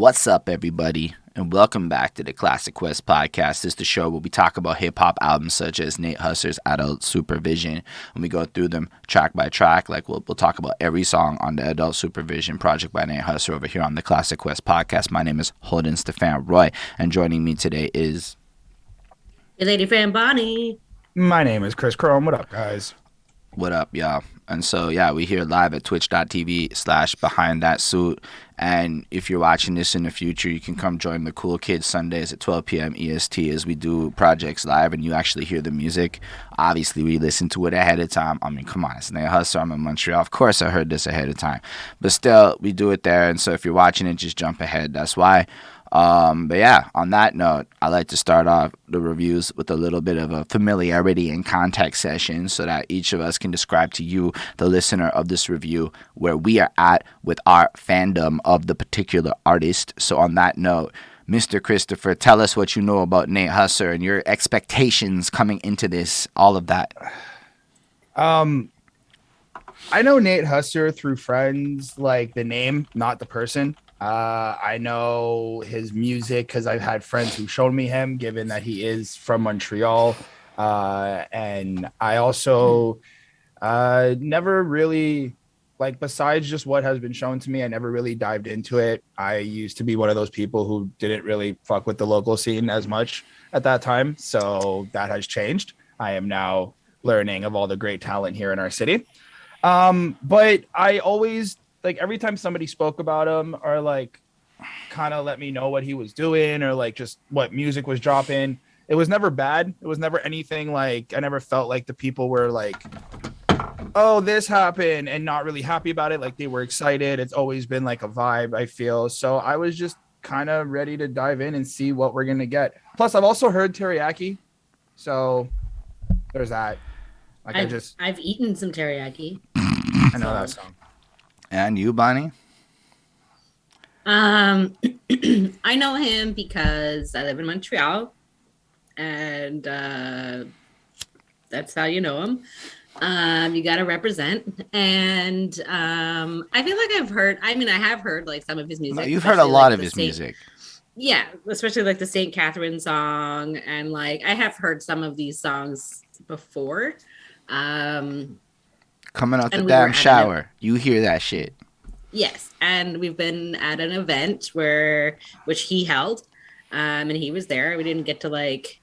What's up, everybody, and welcome back to the Classic Quest podcast. This is the show where we talk about hip-hop albums such as Nate Husser's Adult Supervision, and we go through them track by track. Like we'll talk about every song on the Adult Supervision project by Nate Husser over here on the Classic Quest podcast. My name is Holden Stephan Roy, and joining me today is your lady friend Bonnie. My name is Chris Chrome. What up, guys? What up, y'all? And so, we here live at twitch.tv/behind that suit. And if you're watching this in the future, you can come join the Cool Kids Sundays at 12 p.m. EST as we do projects live and you actually hear the music. Obviously, we listen to it ahead of time. I mean, come on, it's Nate Husser. I'm in Montreal. Of course, I heard this ahead of time. But still, we do it there. And so if you're watching it, just jump ahead. That's why. But yeah, on that note, I like to start off the reviews with a little bit of a familiarity and context session so that each of us can describe to you, the listener of this review, where we are at with our fandom of the particular artist. So on that note, Mr. Christopher, tell us what you know about Nate Husser and your expectations coming into this, all of that. I know Nate Husser through friends, like the name, not the person. I know his music because I've had friends who showed me him, given that he is from Montreal. And I also never really, like, besides just what has been shown to me, I never really dived into it. I used to be one of those people who didn't really fuck with the local scene as much at that time. So that has changed. I am now learning of all the great talent here in our city. But I always, like, every time somebody spoke about him or like kind of let me know what he was doing or like just what music was dropping, it was never bad. It was never anything like, I never felt like the people were like, oh, this happened and not really happy about it. Like they were excited. It's always been like a vibe, I feel. So I was just kind of ready to dive in and see what we're going to get. Plus I've also heard Teriyaki. So there's that. Like I've eaten some teriyaki. I know that song. And you, Bonnie? I know him because I live in Montreal, and that's how you know him. You got to represent, and I feel like I have heard like some of his music. No, you've heard a lot of his music. Yeah, especially like the St. Catherine song, and like I have heard some of these songs before. Coming out the damn shower, you hear that shit. Yes, and we've been at an event which he held, and he was there. We didn't get to like,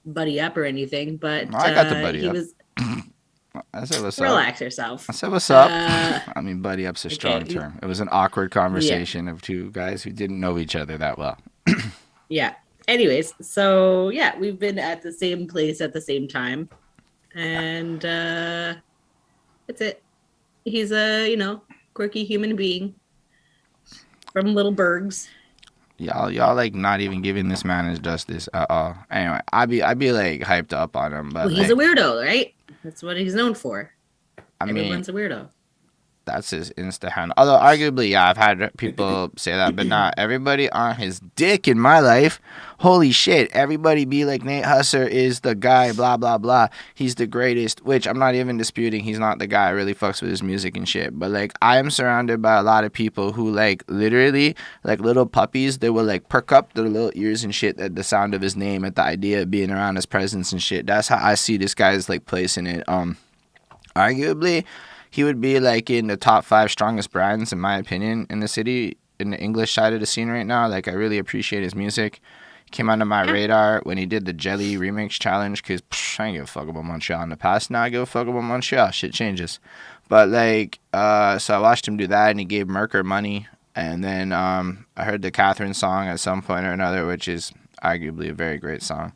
buddy up or anything, but no, I got to buddy up. I said what's relax yourself. I said what's up. I mean, buddy up's a strong term. It was an awkward conversation of two guys who didn't know each other that well. Yeah. Anyways, so yeah, we've been at the same place at the same time. And that's it. He's a, quirky human being from Little Bergs. Y'all like not even giving this man his justice at all. Anyway, I'd be like hyped up on him, but he's a weirdo, right? That's what he's known for. Everyone's a weirdo. That's his Insta handle. Although, arguably, yeah, I've had people say that, but not everybody on his dick in my life. Holy shit. Everybody be like, Nate Husser is the guy, blah, blah, blah. He's the greatest, which I'm not even disputing. He's not the guy. I really fucks with his music and shit. But, like, I am surrounded by a lot of people who, like, literally, like little puppies, they will, like, perk up their little ears and shit at the sound of his name, at the idea of being around his presence and shit. That's how I see this guy's, like, place in it. Arguably, he would be like in the top 5 strongest brands, in my opinion, in the city, in the English side of the scene right now. Like, I really appreciate his music. He came under my radar when he did the Jelly remix challenge because I didn't give a fuck about Montreal in the past. Now I give a fuck about Montreal. Shit changes. But, like, so I watched him do that, and he gave Merker money. And then I heard the Catherine song at some point or another, which is arguably a very great song.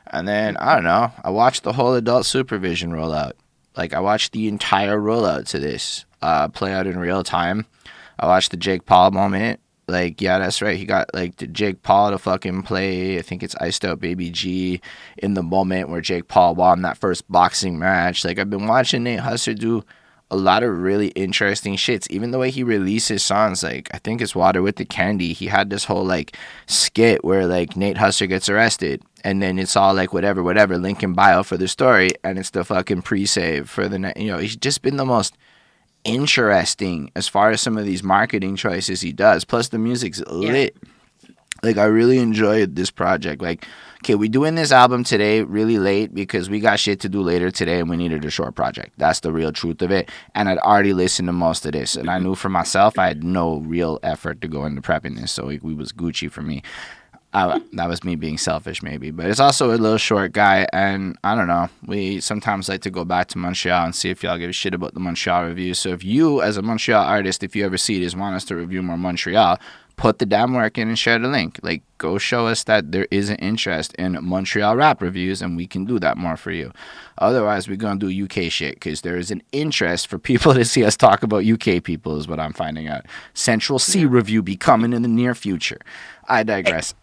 And then, I don't know, I watched the whole Adult Supervision rollout. Like, I watched the entire rollout to this play out in real time. I watched the Jake Paul moment. Like, yeah, that's right. He got, like, the Jake Paul to fucking play, I think it's Iced Out Baby G, in the moment where Jake Paul won that first boxing match. Like, I've been watching Nate Husser do a lot of really interesting shits. Even the way he releases songs, like, I think it's Water with the Candy. He had this whole, like, skit where, like, Nate Husser gets arrested. And then it's all like whatever, link in bio for the story. And it's the fucking pre-save for the, he's just been the most interesting as far as some of these marketing choices he does. Plus the music's lit. Like, I really enjoyed this project. Like, okay, we doing this album today really late because we got shit to do later today and we needed a short project. That's the real truth of it. And I'd already listened to most of this. And I knew for myself I had no real effort to go into prepping this. So we was Gucci for me. That was me being selfish maybe. But it's also a little short guy. And I don't know. We sometimes like to go back to Montreal and see if y'all give a shit about the Montreal reviews. So if you, as a Montreal artist, if you ever see this, want us to review more Montreal, put the damn work in and share the link. Like, go show us that there is an interest in Montreal rap reviews, and we can do that more for you. Otherwise, we're going to do UK shit because there is an interest for people to see us talk about UK people is what I'm finding out. Central C review be coming in the near future. I digress.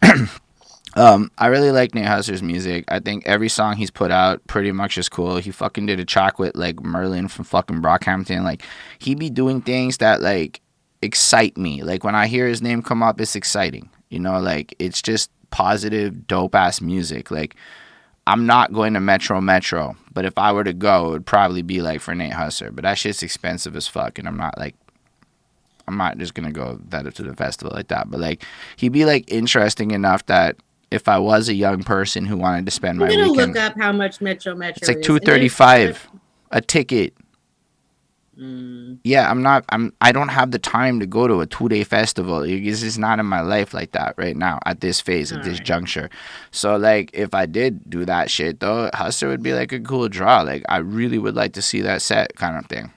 I really like Nate Husser's music. I think every song he's put out pretty much is cool. He fucking did a track with, like, Merlin from fucking Brockhampton. Like, he be doing things that, like, excite me. Like, when I hear his name come up, it's exciting. You know, like, it's just positive, dope-ass music. Like, I'm not going to Metro, but if I were to go, it would probably be, like, for Nate Husser. But that shit's expensive as fuck, and I'm not just going to go to the festival like that. But, like, he'd be, like, interesting enough that if I was a young person who wanted to spend my weekend... I'm going to look up how much Metro It's like is. $235 a ticket. Yeah, I don't have the time to go to a 2-day festival. It's just not in my life like that right now at this phase, at this juncture. So, like, if I did do that shit, though, Husser would be, like, a cool draw. Like, I really would like to see that set kind of thing.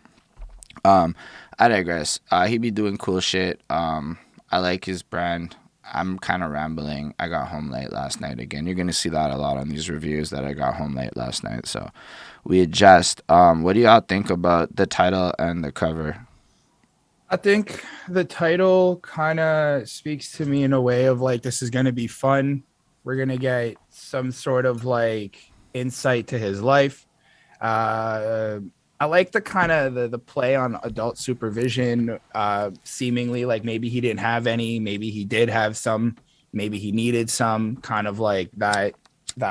I digress. He be doing cool shit. I like his brand. I'm kind of rambling. I got home late last night again. You're going to see that a lot on these reviews that I got home late last night. So we adjust. What do y'all think about the title and the cover? I think the title kind of speaks to me in a way of, like, this is going to be fun. We're going to get some sort of, like, insight to his life. I like the kind of the play on adult supervision, seemingly like maybe he didn't have any, maybe he did have some, maybe he needed some, kind of like that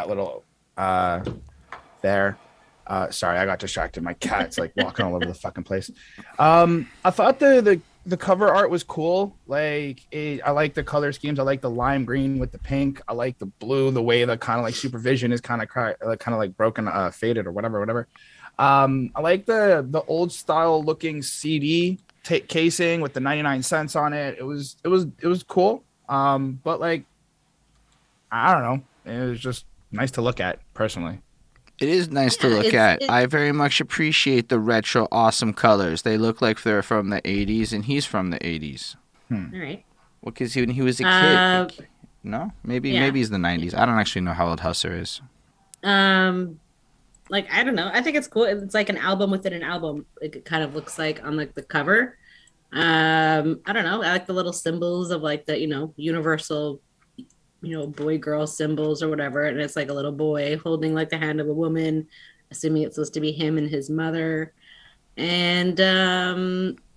little there. Sorry, I got distracted. My cat's like walking all over the fucking place. I thought the cover art was cool. Like, I like the color schemes. I like the lime green with the pink. I like the blue, the way the kind of like supervision is kind of like broken, faded or whatever. I like the old style looking CD casing with the 99 cents on it. It was cool. But, like, I don't know. It was just nice to look at personally. It is nice to look at. I very much appreciate the retro awesome colors. They look like they're from the 80s, and he's from the 80s. All right. Well, because when he was a kid. Like, no? Maybe he's the 90s. I don't actually know how old Husser is. Like, I don't know. I think it's cool. It's like an album within an album. Like, it kind of looks like on, like, the cover. I don't know. I like the little symbols of, like, the, universal, boy girl symbols or whatever. And it's like a little boy holding, like, the hand of a woman, assuming it's supposed to be him and his mother. And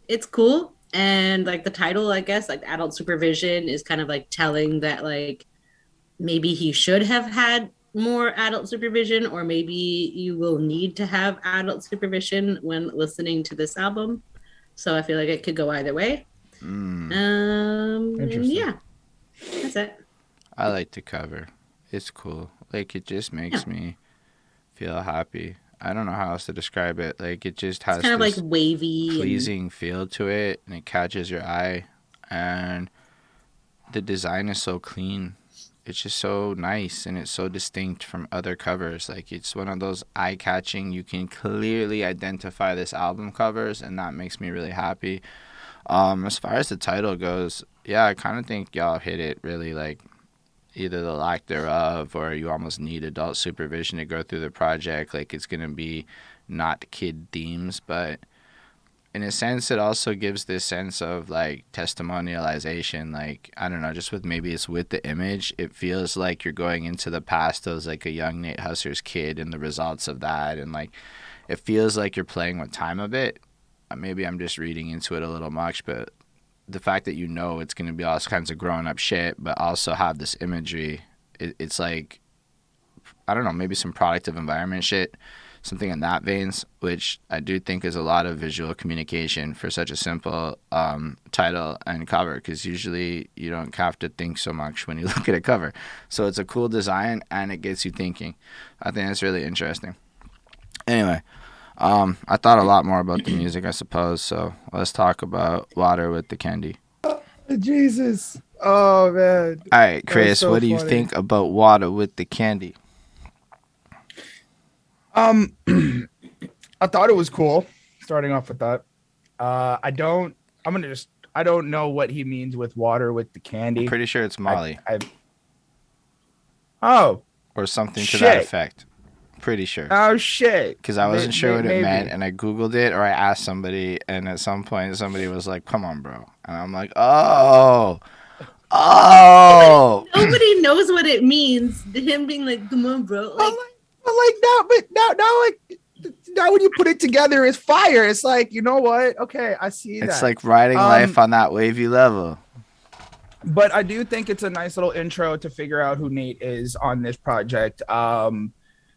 it's cool. And, like, the title, I guess, like, adult supervision is kind of like telling that, like, maybe he should have had more adult supervision, or maybe you will need to have adult supervision when listening to this album. So I feel like it could go either way. Yeah, that's it. I like the cover. It's cool. Like, it just makes me feel happy. I don't know how else to describe it. Like, it just has it's kind of like wavy, pleasing feel to it, and it catches your eye. And the design is so clean. It's just so nice, and it's so distinct from other covers. Like, it's one of those eye-catching, you can clearly identify this album covers, and that makes me really happy. As far as the title goes, yeah, I kind of think y'all hit it really, like, either the lack thereof, or you almost need adult supervision to go through the project. Like, it's going to be not kid themes, but in a sense, it also gives this sense of, like, testimonialization. Like, I don't know, just with maybe it's with the image, it feels like you're going into the past as, like, a young Nate Husser's kid and the results of that. And, like, it feels like you're playing with time a bit. Maybe I'm just reading into it a little much, but the fact that it's going to be all kinds of grown up shit, but also have this imagery, it's like, I don't know, maybe some product of environment shit. something in that veins, which I do think is a lot of visual communication for such a simple title and cover, because usually you don't have to think so much when you look at a cover. So it's a cool design and it gets you thinking. I think that's really interesting. Anyway, I thought a lot more about the music, I suppose, so let's talk about Water with the Candy. Jesus. Oh, man. All right, Chris, so what do you funny. think about Water with the Candy? I thought it was cool, starting off with that. I don't know what he means with Water with the Candy. Pretty sure it's Molly. Oh. Or something to Shit. that effect. Pretty sure. Oh, shit. Because I wasn't sure what it maybe. meant, and I Googled it, or I asked somebody, and at some point somebody was like, come on, bro. And I'm like, oh. Nobody knows what it means. Him being like, come on, bro. Like, now when you put it together, it's fire. It's like, you know what? Okay, I see that. It's like riding life on that wavy level. But I do think it's a nice little intro to figure out who Nate is on this project.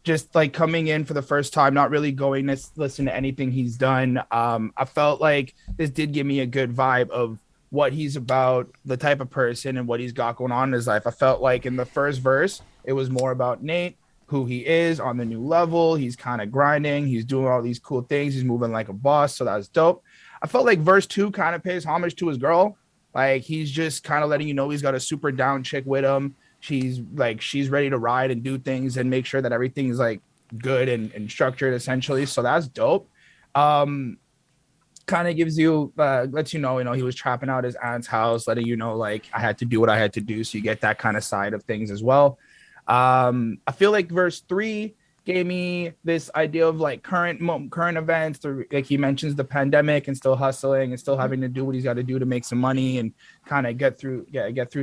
Just like coming in for the first time, not really going to listen to anything he's done. I felt like this did give me a good vibe of what he's about, the type of person and what he's got going on in his life. I felt like in the first verse, it was more about Nate, who he is on the new level. He's kind of grinding. He's doing all these cool things. He's moving like a boss. So that's dope. I felt like verse 2 kind of pays homage to his girl. Like he's just kind of letting you know he's got a super down chick with him. She's ready to ride and do things and make sure that everything's like good and structured essentially. So that's dope. Kind of gives you, lets you know, he was trapping out his aunt's house, letting you know, like I had to do what I had to do. So you get that kind of side of things as well. I feel like verse 3 gave me this idea of like current events. Like he mentions the pandemic and still hustling and still having to do what he's got to do to make some money and kind of get through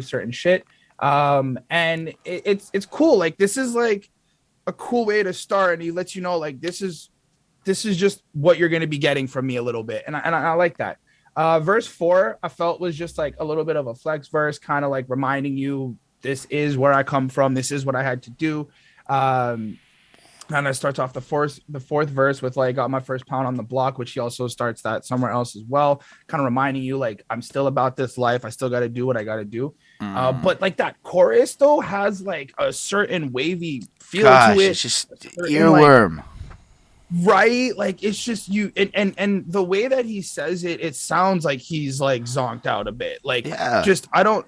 certain shit. And it's cool. Like this is like a cool way to start, and he lets you know like this is just what you're going to be getting from me a little bit, and I like that. Verse 4 I felt was just like a little bit of a flex verse, kind of like reminding you this is where I come from, this is what I had to do. And it starts off the fourth verse with like got my first pound on the block, which he also starts that somewhere else as well, kind of reminding you like I'm still about this life, I still got to do what I got to do. But like that chorus though has like a certain wavy feel to it. It's just earworm. Like, right, like it's just you and the way that he says it sounds like he's like zonked out a bit, like just I don't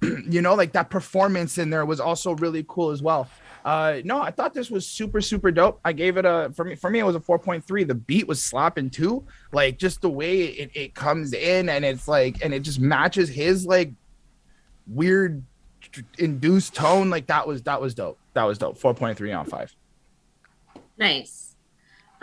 like that performance in there was also really cool as well. No, I thought this was super, super dope. I gave it for me, it was a 4.3. The beat was slapping too. Like just the way it comes in and it's like, and it just matches his like weird induced tone. Like that was dope. That was dope. 4.3 on 5. Nice.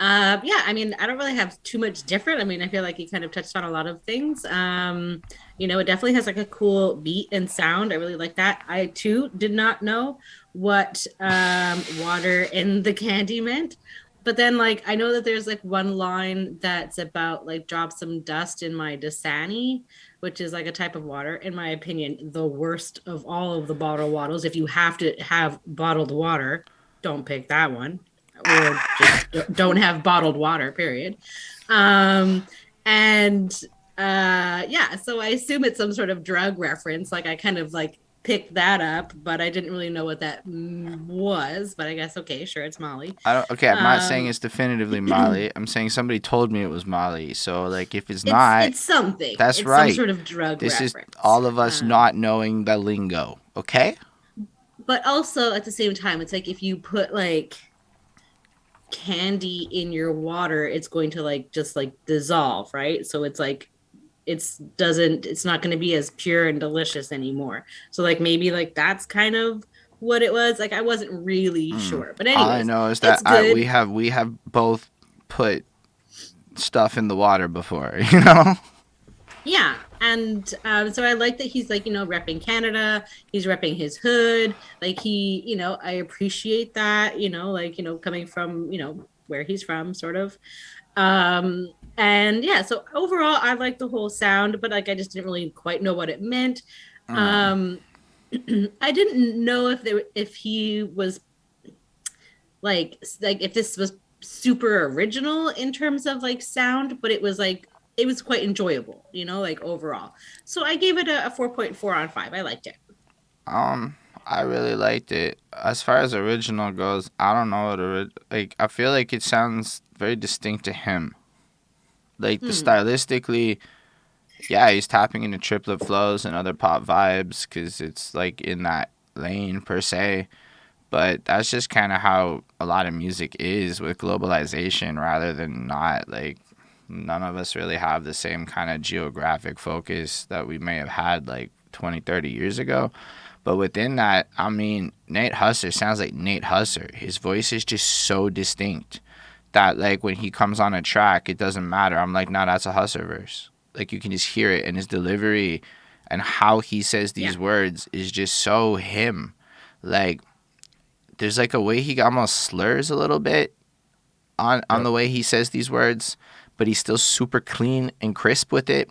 Yeah, I mean, I don't really have too much different. I mean, I feel like he kind of touched on a lot of things. It definitely has like a cool beat and sound. I really like that. I too did not know what water in the candy meant. But then like I know that there's like one line that's about like drop some dust in my Dasani, which is like a type of water, in my opinion, the worst of all of the bottled waters. If you have to have bottled water, don't pick that one. Or just don't have bottled water, period. So I assume it's some sort of drug reference. Like I kind of like picked that up, but I didn't really know what that was. But I guess, okay, sure, it's Molly. I'm not saying it's definitively Molly. I'm saying somebody told me it was Molly. So like if it's not, it's something. That's it's right. Some sort of drug this reference. Is all of us not knowing the lingo, okay? But also at the same time, it's like if you put like candy in your water, it's going to like just like dissolve, right? So it's like it's not going to be as pure and delicious anymore. So like maybe like that's kind of what it was. Like I wasn't really sure, but anyways, all I know is that we have both put stuff in the water before, Yeah. And so I like that he's like, repping Canada. He's repping his hood. Like he, I appreciate that, coming from, where he's from sort of. And yeah, so overall, I like the whole sound, but like, I just didn't really quite know what it meant. I didn't know if he was like if this was super original in terms of like sound, but it was quite enjoyable, like overall. So I gave it a 4.4 on 5. I liked it. I really liked it. As far as original goes, I don't know what like. I feel like it sounds very distinct to him. Like the stylistically, yeah, he's tapping into triplet flows and other pop vibes because it's like in that lane per se. But that's just kind of how a lot of music is with globalization rather than not. Like, none of us really have the same kind of geographic focus that we may have had like 20, 30 years ago. But within that, I mean, Nate Husser sounds like Nate Husser. His voice is just so distinct that, like, when he comes on a track, it doesn't matter. I'm like, nah, that's a Husser verse. Like, you can just hear it, and his delivery and how he says these words is just so him. Like, there's like a way he almost slurs a little bit on the way he says these words, but he's still super clean and crisp with it.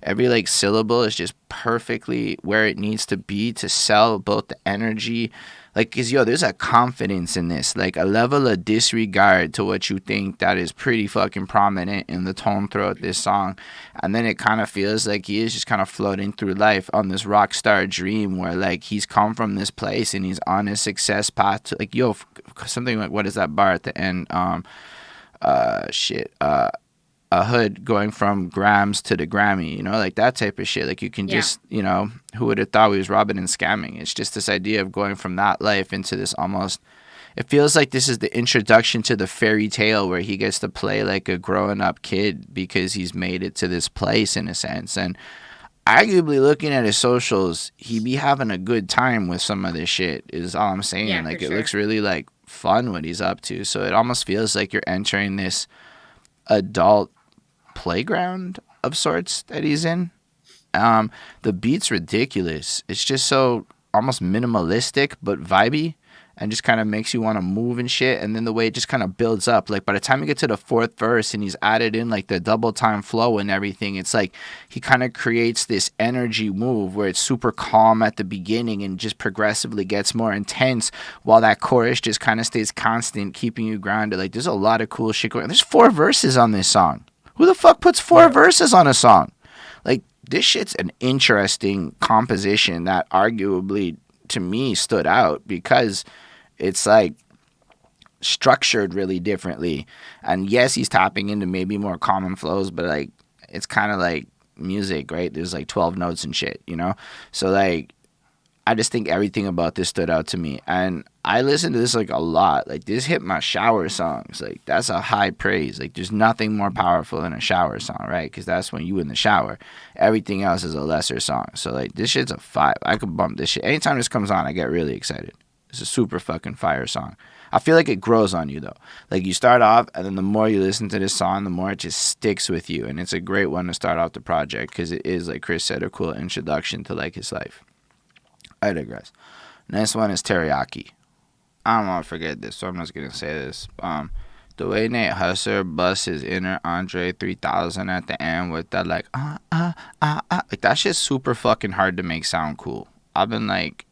Every like syllable is just perfectly where it needs to be to sell both the energy, like, cause there's a confidence in this, like a level of disregard to what you think that is pretty fucking prominent in the tone throughout this song, and then it kind of feels like he is just kind of floating through life on this rock star dream where like he's come from this place and he's on his success path to like something like, what is that bar at the end? A hood going from grams to the Grammy, like that type of shit. Like you can just, who would have thought we was robbing and scamming? It's just this idea of going from that life into this almost, it feels like this is the introduction to the fairy tale where he gets to play like a growing up kid because he's made it to this place in a sense. And arguably looking at his socials, he be having a good time with some of this shit is all I'm saying. Yeah, like it looks really like fun what he's up to. So it almost feels like you're entering this adult playground of sorts that he's in. The beat's ridiculous. It's just so almost minimalistic but vibey and just kind of makes you want to move and shit. And then the way it just kind of builds up, like by the time you get to the fourth verse and he's added in like the double time flow and everything, it's like he kind of creates this energy move where it's super calm at the beginning and just progressively gets more intense while that chorus just kind of stays constant, keeping you grounded. Like there's a lot of cool shit going on. There's 4 verses on this song. Who the fuck puts 4 verses on a song? Like, this shit's an interesting composition that arguably, to me, stood out because it's, like, structured really differently. And, yes, he's tapping into maybe more common flows, but, like, it's kind of like music, right? There's, like, 12 notes and shit, So, like, I just think everything about this stood out to me. And I listen to this like a lot. Like this hit my shower songs. Like that's a high praise. Like there's nothing more powerful than a shower song, right? Because that's when you in the shower. Everything else is a lesser song. So like this shit's a 5. I could bump this shit. Anytime this comes on, I get really excited. It's a super fucking fire song. I feel like it grows on you though. Like you start off and then the more you listen to this song, the more it just sticks with you. And it's a great one to start off the project because it is, like Chris said, a cool introduction to like his life. I digress. Next one is Teriyaki. I don't want to forget this, so I'm just going to say this. The way Nate Husser busts his inner Andre 3000 at the end with that, like, like, that shit's super fucking hard to make sound cool. I've been, like,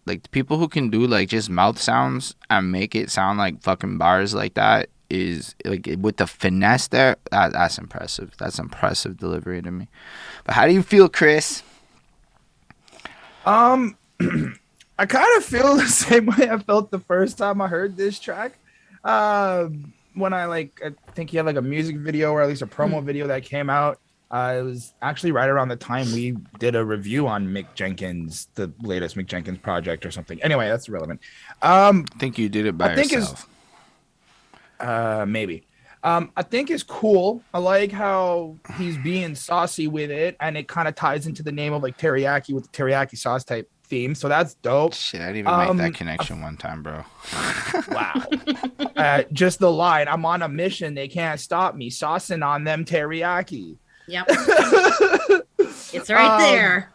the people who can do, like, just mouth sounds and make it sound like fucking bars like that is, like, with the finesse there, that's impressive. That's impressive delivery to me. But how do you feel, Chris? I kind of feel the same way I felt the first time I heard this track. When I think he had like a music video or at least a promo video that came out. It was actually right around the time we did a review on Mick Jenkins, the latest Mick Jenkins project or something. Anyway, that's irrelevant. I think you did it by yourself. Maybe. I think it's cool. I like how he's being saucy with it, and it kind of ties into the name of like teriyaki with the teriyaki sauce type theme. So that's dope. Shit, I didn't even make that connection one time, bro. Wow. Just the line, I'm on a mission. They can't stop me. Saucing on them teriyaki. Yep. It's right there.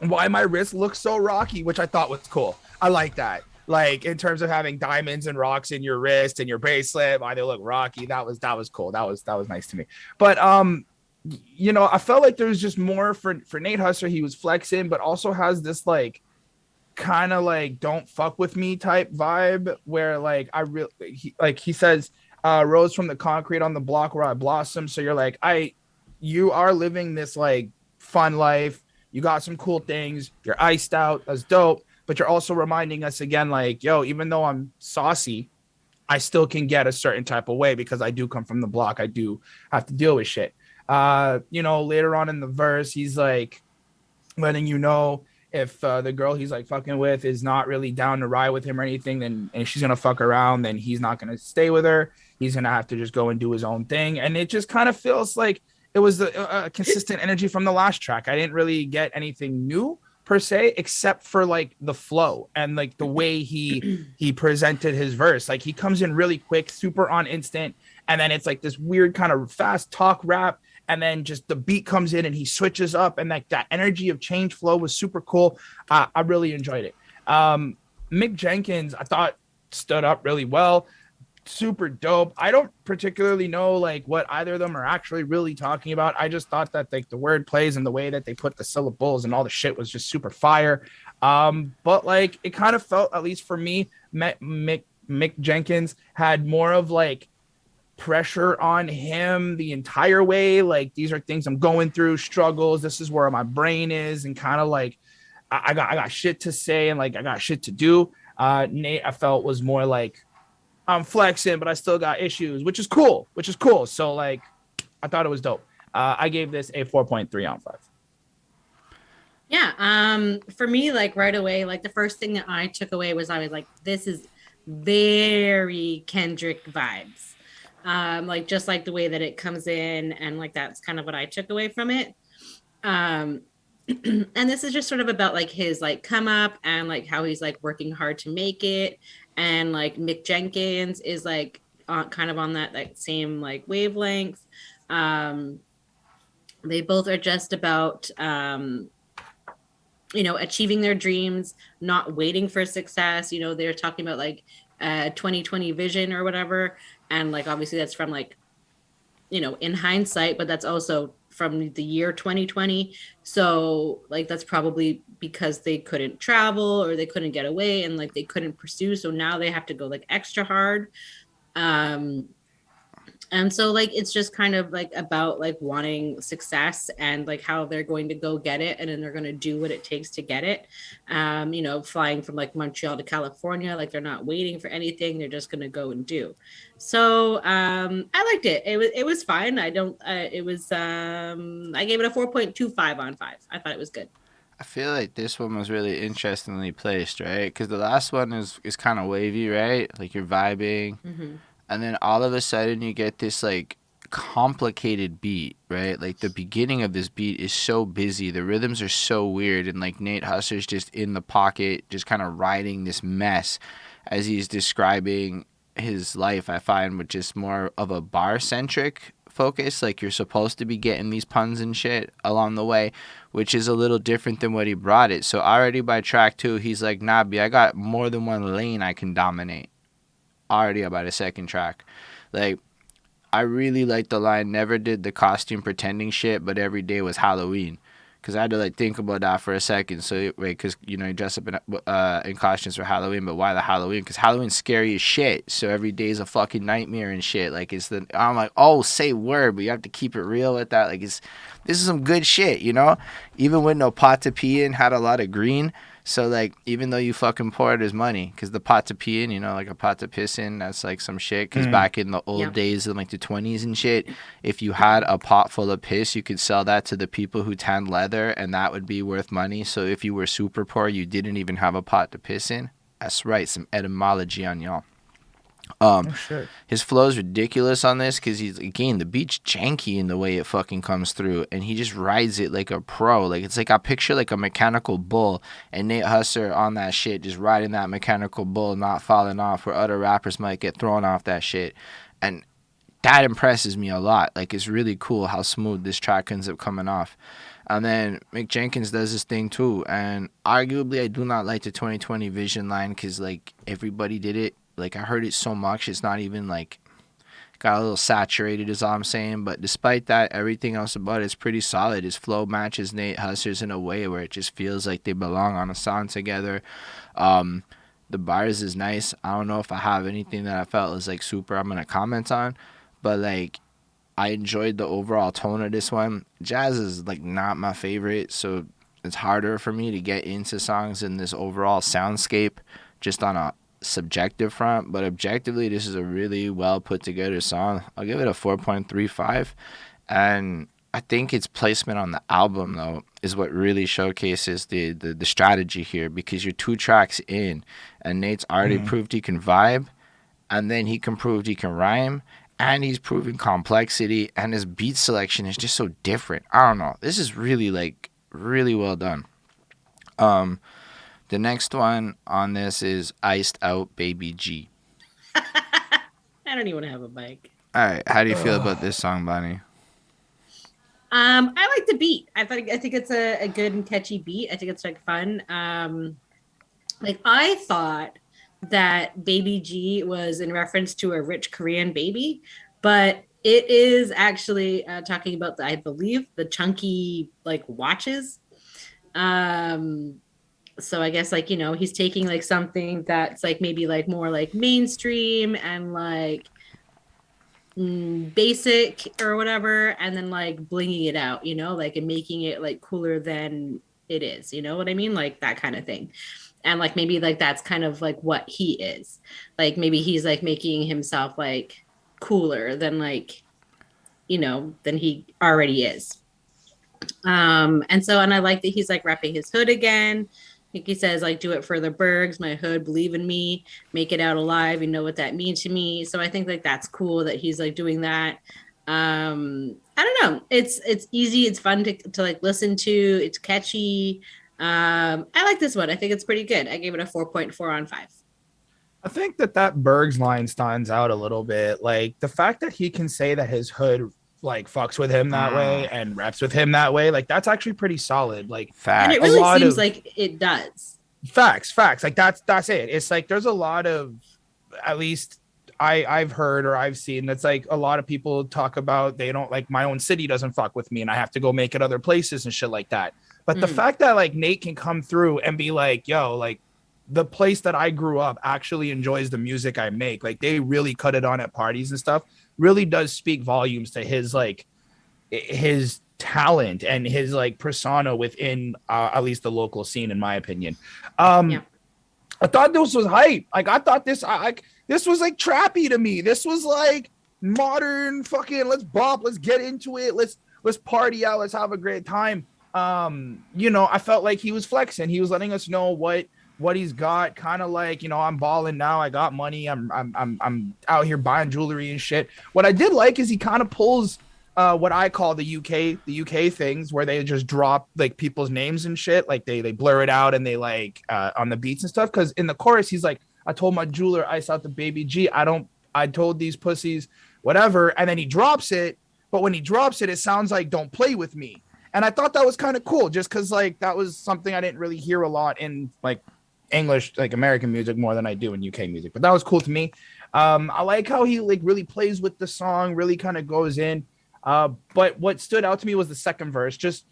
Why my wrist looks so rocky, which I thought was cool. I like that. Like in terms of having diamonds and rocks in your wrist and your bracelet, why they look rocky. That was cool. That was nice to me. But I felt like there was just more for Nate Husser. He was flexing, but also has this like kind of like don't fuck with me type vibe where like he says rose from the concrete on the block where I blossomed. So you're like, you are living this like fun life. You got some cool things. You're iced out. That's dope. But you're also reminding us again, like, yo, even though I'm saucy, I still can get a certain type of way because I do come from the block. I do have to deal with shit. Later on in the verse, he's like letting you know if the girl he's like fucking with is not really down to ride with him or anything, then and she's gonna fuck around, then he's not gonna stay with her. He's gonna have to just go and do his own thing. And it just kind of feels like it was a consistent energy from the last track. I didn't really get anything new per se, except for like the flow and like the way he presented his verse. Like he comes in really quick, super on instant, and then it's like this weird kind of fast talk rap, and then just the beat comes in and he switches up, and like that energy of change flow was super cool. I really enjoyed it. Mick Jenkins, I thought stood up really well. Super dope. I don't particularly know like what either of them are actually really talking about. I just thought that like the word plays and the way that they put the syllables and all the shit was just super fire. But like it kind of felt, at least for me, Mick Jenkins had more of like pressure on him the entire way. Like these are things I'm going through, struggles. This is where my brain is, and kind of like I got shit to say and like I got shit to do. Nate, I felt was more like I'm flexing, but I still got issues, which is cool. So like, I thought it was dope. I gave this a 4.3 on 5. Yeah. For me, like right away, like the first thing that I took away was I was like, this is very Kendrick vibes. Like just like the way that it comes in, and like that's kind of what I took away from it. And this is just sort of about like his like come up and like how he's like working hard to make it. And like Mick Jenkins is like kind of on that like same like wavelength. They both are just about achieving their dreams, not waiting for success. They're talking about like 2020 vision or whatever, and like obviously that's from like in hindsight, but that's also from the year 2020. So like that's probably because they couldn't travel or they couldn't get away and like they couldn't pursue, so now they have to go like extra hard. And so like it's just kind of like about like wanting success and like how they're going to go get it, and then they're going to do what it takes to get it. Flying from like Montreal to California, like they're not waiting for anything, they're just going to go and do. So I liked it. It was fine. I gave it a 4.25 on 5. I thought it was good. I feel like this one was really interestingly placed, right? Because the last one is kind of wavy, right? Like you're vibing. Mm-hmm. And then all of a sudden you get this like complicated beat, right? Like the beginning of this beat is so busy. The rhythms are so weird. And like Nate Husser's just in the pocket, just kind of riding this mess as he's describing his life, I find, with just more of a bar centric focus. Like you're supposed to be getting these puns and shit along the way, which is a little different than what he brought it. So already by track 2, he's like, nah, B, I got more than one lane I can dominate. Already about a second track. Like, I really like the line, never did the costume pretending shit, but every day was Halloween. Because I had to like think about that for a second. So, wait, because, you dress up in costumes for Halloween, but why the Halloween? Because Halloween's scary as shit. So every day's a fucking nightmare and shit. Like, I'm like, oh, say word, but you have to keep it real with that. Like, this is some good shit, Even with no pot to pee in, had a lot of green. So, like, even though you fucking pour, there's money. Because the pot to pee in, like a pot to piss in, that's like some shit. Because back in the old days, in like the 20s and shit, if you had a pot full of piss, you could sell that to the people who tanned leather, and that would be worth money. So if you were super poor, you didn't even have a pot to piss in. That's right, some etymology on y'all. Sure. His flow is ridiculous on this because the beat's janky in the way it fucking comes through, and he just rides it like a pro. Like it's like I picture like a mechanical bull, and Nate Husser on that shit, just riding that mechanical bull, not falling off, where other rappers might get thrown off that shit, and that impresses me a lot. Like it's really cool how smooth this track ends up coming off. And then Mick Jenkins does this thing too, and arguably I do not like the 2020 vision line because like everybody did it. Like, I heard it so much, it's not even, like, got a little saturated is all I'm saying. But despite that, everything else about it is pretty solid. His flow matches Nate Husser's in a way where it just feels like they belong on a song together. The bars is nice. I don't know if I have anything that I felt was like super I'm gonna comment on, but like I enjoyed the overall tone of this one. Jazz is like not my favorite, so it's harder for me to get into songs in this overall soundscape just on a subjective front. But objectively, this is a really well put together song. I'll give it a 4.35. And I think its placement on the album, though, is what really showcases the strategy here, because you're 2 tracks in, and Nate's already proved he can vibe, and then he can prove he can rhyme, and he's proving complexity, and his beat selection is just so different. I don't know. This is really, like, really well done. The next one on this is Iced Out Baby G. I don't even have a mic. All right, how do you feel about this song, Bonnie? I like the beat. I think it's a good and catchy beat. I think it's like fun. Like I thought that Baby G was in reference to a rich Korean baby, but it is actually talking about I believe the chunky like watches. So I guess like, you know, he's taking like something that's like maybe like more like mainstream and like basic or whatever, and then like blinging it out, you know, like and making it like cooler than it is, you know what I mean, like that kind of thing. And like maybe like that's kind of like what he is, like maybe he's like making himself like cooler than like, you know, than he already is. And I like that he's like repping his hood again. I think he says like, do it for the Bergs, my hood, believe in me, make it out alive, you know what that means to me. So I think like that's cool that he's like doing that. I don't know, it's easy, it's fun to like listen to, it's catchy. I like this one. I think it's pretty good. I gave it a 4.4 on 5. I think that Berg's line stands out a little bit. Like the fact that he can say that his hood like fucks with him that way and reps with him that way, like that's actually pretty solid. Like Facts. And it really seems like it does. Facts. Like that's it. It's like there's a lot of, at least I've heard or I've seen, that's like a lot of people talk about they don't like, my own city doesn't fuck with me and I have to go make it other places and shit like that. But the fact that like Nate can come through and be like, yo, like the place that I grew up actually enjoys the music I make, like they really cut it on at parties and stuff, really does speak volumes to his like his talent and his like persona within at least the local scene, in my opinion. I thought this was hype. Like I thought this this was like trappy to me. This was like modern fucking, let's bop, let's get into it, let's party out, let's have a great time. You know, I felt like he was flexing. He was letting us know what he's got, kind of like, you know, I'm balling now, I got money, I'm out here buying jewelry and shit. What I did like is he kind of pulls what I call the UK things, where they just drop like people's names and shit, like they blur it out and they like on the beats and stuff. Because in the chorus he's like, I told my jeweler ice out the baby G, I told these pussies whatever, and then he drops it, but when he drops it, it sounds like don't play with me. And I thought that was kind of cool, just because like that was something I didn't really hear a lot in like English, like American music, more than I do in UK music. But that was cool to me. I like how he like really plays with the song, really kind of goes in. But what stood out to me was the second verse, just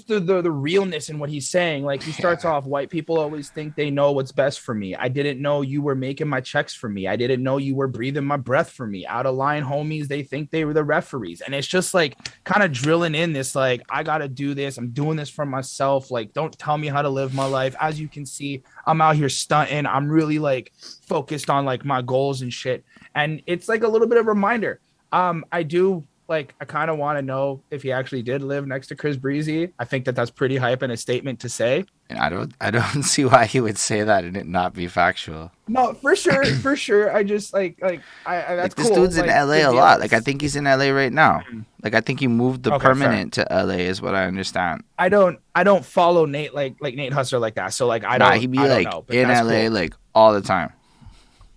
the realness in what he's saying. Like he starts off, white people always think they know what's best for me. I didn't know you were making my checks for me. I didn't know you were breathing my breath for me. Out of line homies, they think they were the referees. And it's just like kind of drilling in this, like, I got to do this. I'm doing this for myself. Like, don't tell me how to live my life. As you can see, I'm out here stunting. I'm really like focused on like my goals and shit. And it's like a little bit of a reminder. I kind of want to know if he actually did live next to Chris Breezy. I think that's pretty hype and a statement to say. And I don't see why he would say that and it not be factual. No, for sure. I just that's like, this cool. dude's in LA a lot. Like I think he's in LA right now. Like I think he moved permanent to LA is what I understand. I don't follow Nate like Nate Husser like that. So like he'd be like know, in LA cool. Like all the time.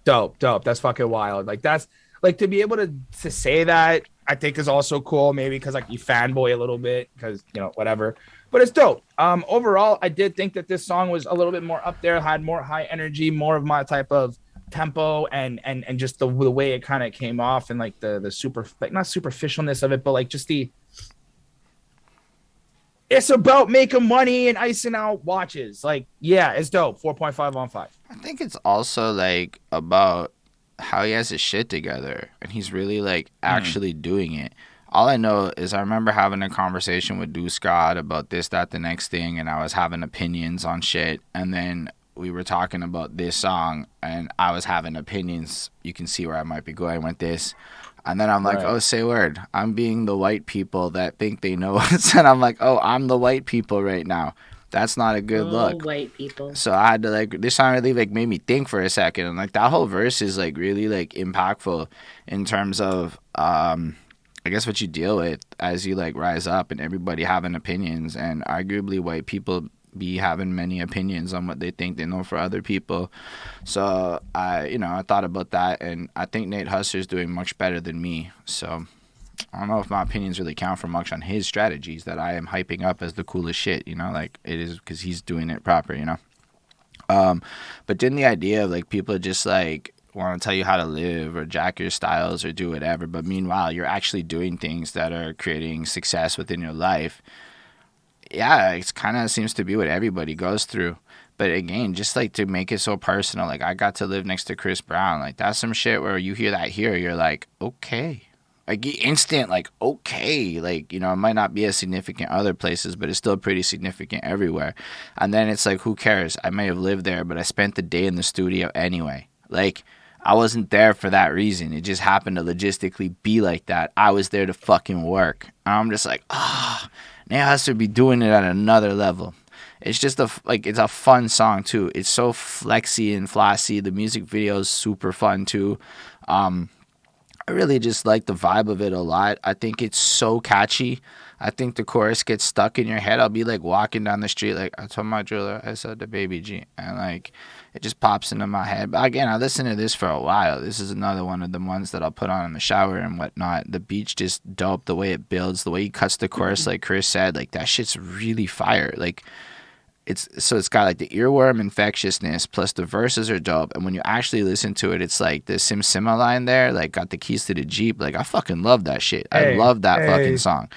Dope. That's fucking wild. Like that's like to be able to say that, I think is also cool, maybe because like you fanboy a little bit because, you know, whatever, but it's dope. Overall, I did think that this song was a little bit more up there, had more high energy, more of my type of tempo and just the way it kind of came off and like the super, like not superficialness of it, but like just it it's about making money and icing out watches. Like, yeah, it's dope. 4.5 on 5. I think it's also like about how he has his shit together and he's really like actually doing it. All I know is I remember having a conversation with Deaux about this, that, the next thing, and I was having opinions on shit. And then we were talking about this song, and I was having opinions. You can see where I might be going with this. And then I'm like, oh, say word. I'm being the white people that think they know us. And I'm like, oh, I'm the white people right now. That's not a good look. White people. So I had to like, this song really like made me think for a second. And like that whole verse is like really like impactful in terms of, I guess what you deal with as you like rise up and everybody having opinions, and arguably white people be having many opinions on what they think they know for other people. So I thought about that, and I think Nate Husser is doing much better than me. So I don't know if my opinions really count for much on his strategies that I am hyping up as the coolest shit, like it is because he's doing it proper, But then the idea of like people just like want to tell you how to live or jack your styles or do whatever, but meanwhile you're actually doing things that are creating success within your life. Yeah, it kind of seems to be what everybody goes through. But again, just like to make it so personal, like I got to live next to Chris Brown. Like that's some shit where you hear that here, you're like, okay. Like instant, like, okay. Like, it might not be as significant other places, but it's still pretty significant everywhere. And then it's like, who cares? I may have lived there, but I spent the day in the studio anyway. Like, I wasn't there for that reason. It just happened to logistically be like that. I was there to fucking work. And I'm just like, Nate Husser be doing it at another level. It's just it's a fun song too. It's so flexy and flossy. The music video is super fun too. I really just like the vibe of it a lot. I think it's so catchy. I think the chorus gets stuck in your head. I'll be like walking down the street like, I told my jeweler I said the baby G, and like it just pops into my head. But again, I listened to this for a while. This is another one of the ones that I'll put on in the shower and whatnot. The beat's just dope. The way it builds, the way he cuts the chorus, like Chris said, like that shit's really fire. Like it's got like the earworm infectiousness plus the verses are dope, and when you actually listen to it, it's like the Sim Sima line there, like got the keys to the Jeep. Like I fucking love that shit. I love that fucking song.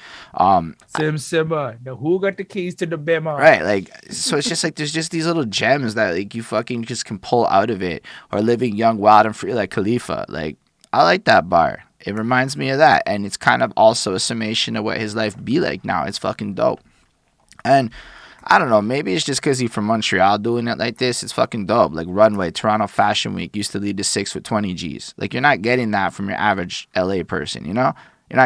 Sim Sima, now who got the keys to the Bima? Right, like so it's just like there's just these little gems that like you fucking just can pull out of it. Or living young, wild, and free like Khalifa. Like I like that bar. It reminds me of that, and it's kind of also a summation of what his life be like now. It's fucking dope, and I don't know, maybe it's just because he's from Montreal doing it like this. It's fucking dope. Like Runway, Toronto Fashion Week used to lead to 6 with 20 G's. Like you're not getting that from your average LA person, You're not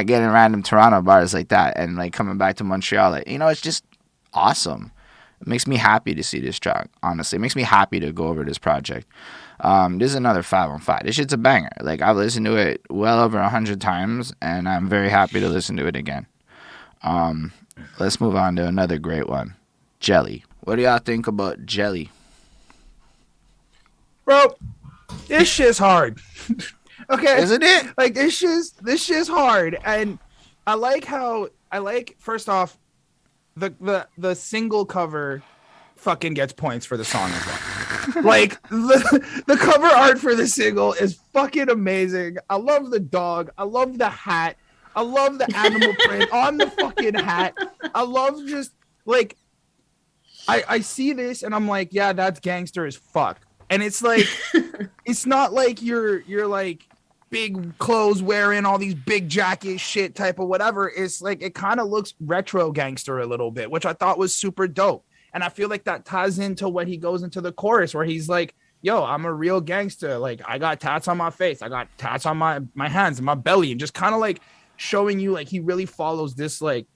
getting random Toronto bars like that and like coming back to Montreal. Like, it's just awesome. It makes me happy to see this track, honestly. It makes me happy to go over this project. This is another 5 on 5. This shit's a banger. Like I've listened to it well over 100 times and I'm very happy to listen to it again. Let's move on to another great one. Jelly. What do y'all think about Jelly? Bro, this shit's hard. Okay. Isn't it? Like this shit's hard. And first off, the single cover fucking gets points for the song as well. Like the cover art for the single is fucking amazing. I love the dog. I love the hat. I love the animal print on the fucking hat. I love just like I see this and I'm like, yeah, that's gangster as fuck. And it's like, it's not like you're like big clothes wearing all these big jacket shit type of whatever. It's like, it kind of looks retro gangster a little bit, which I thought was super dope. And I feel like that ties into when he goes into the chorus where he's like, yo, I'm a real gangster. Like I got tats on my face. I got tats on my hands and my belly, and just kind of like showing you like he really follows this like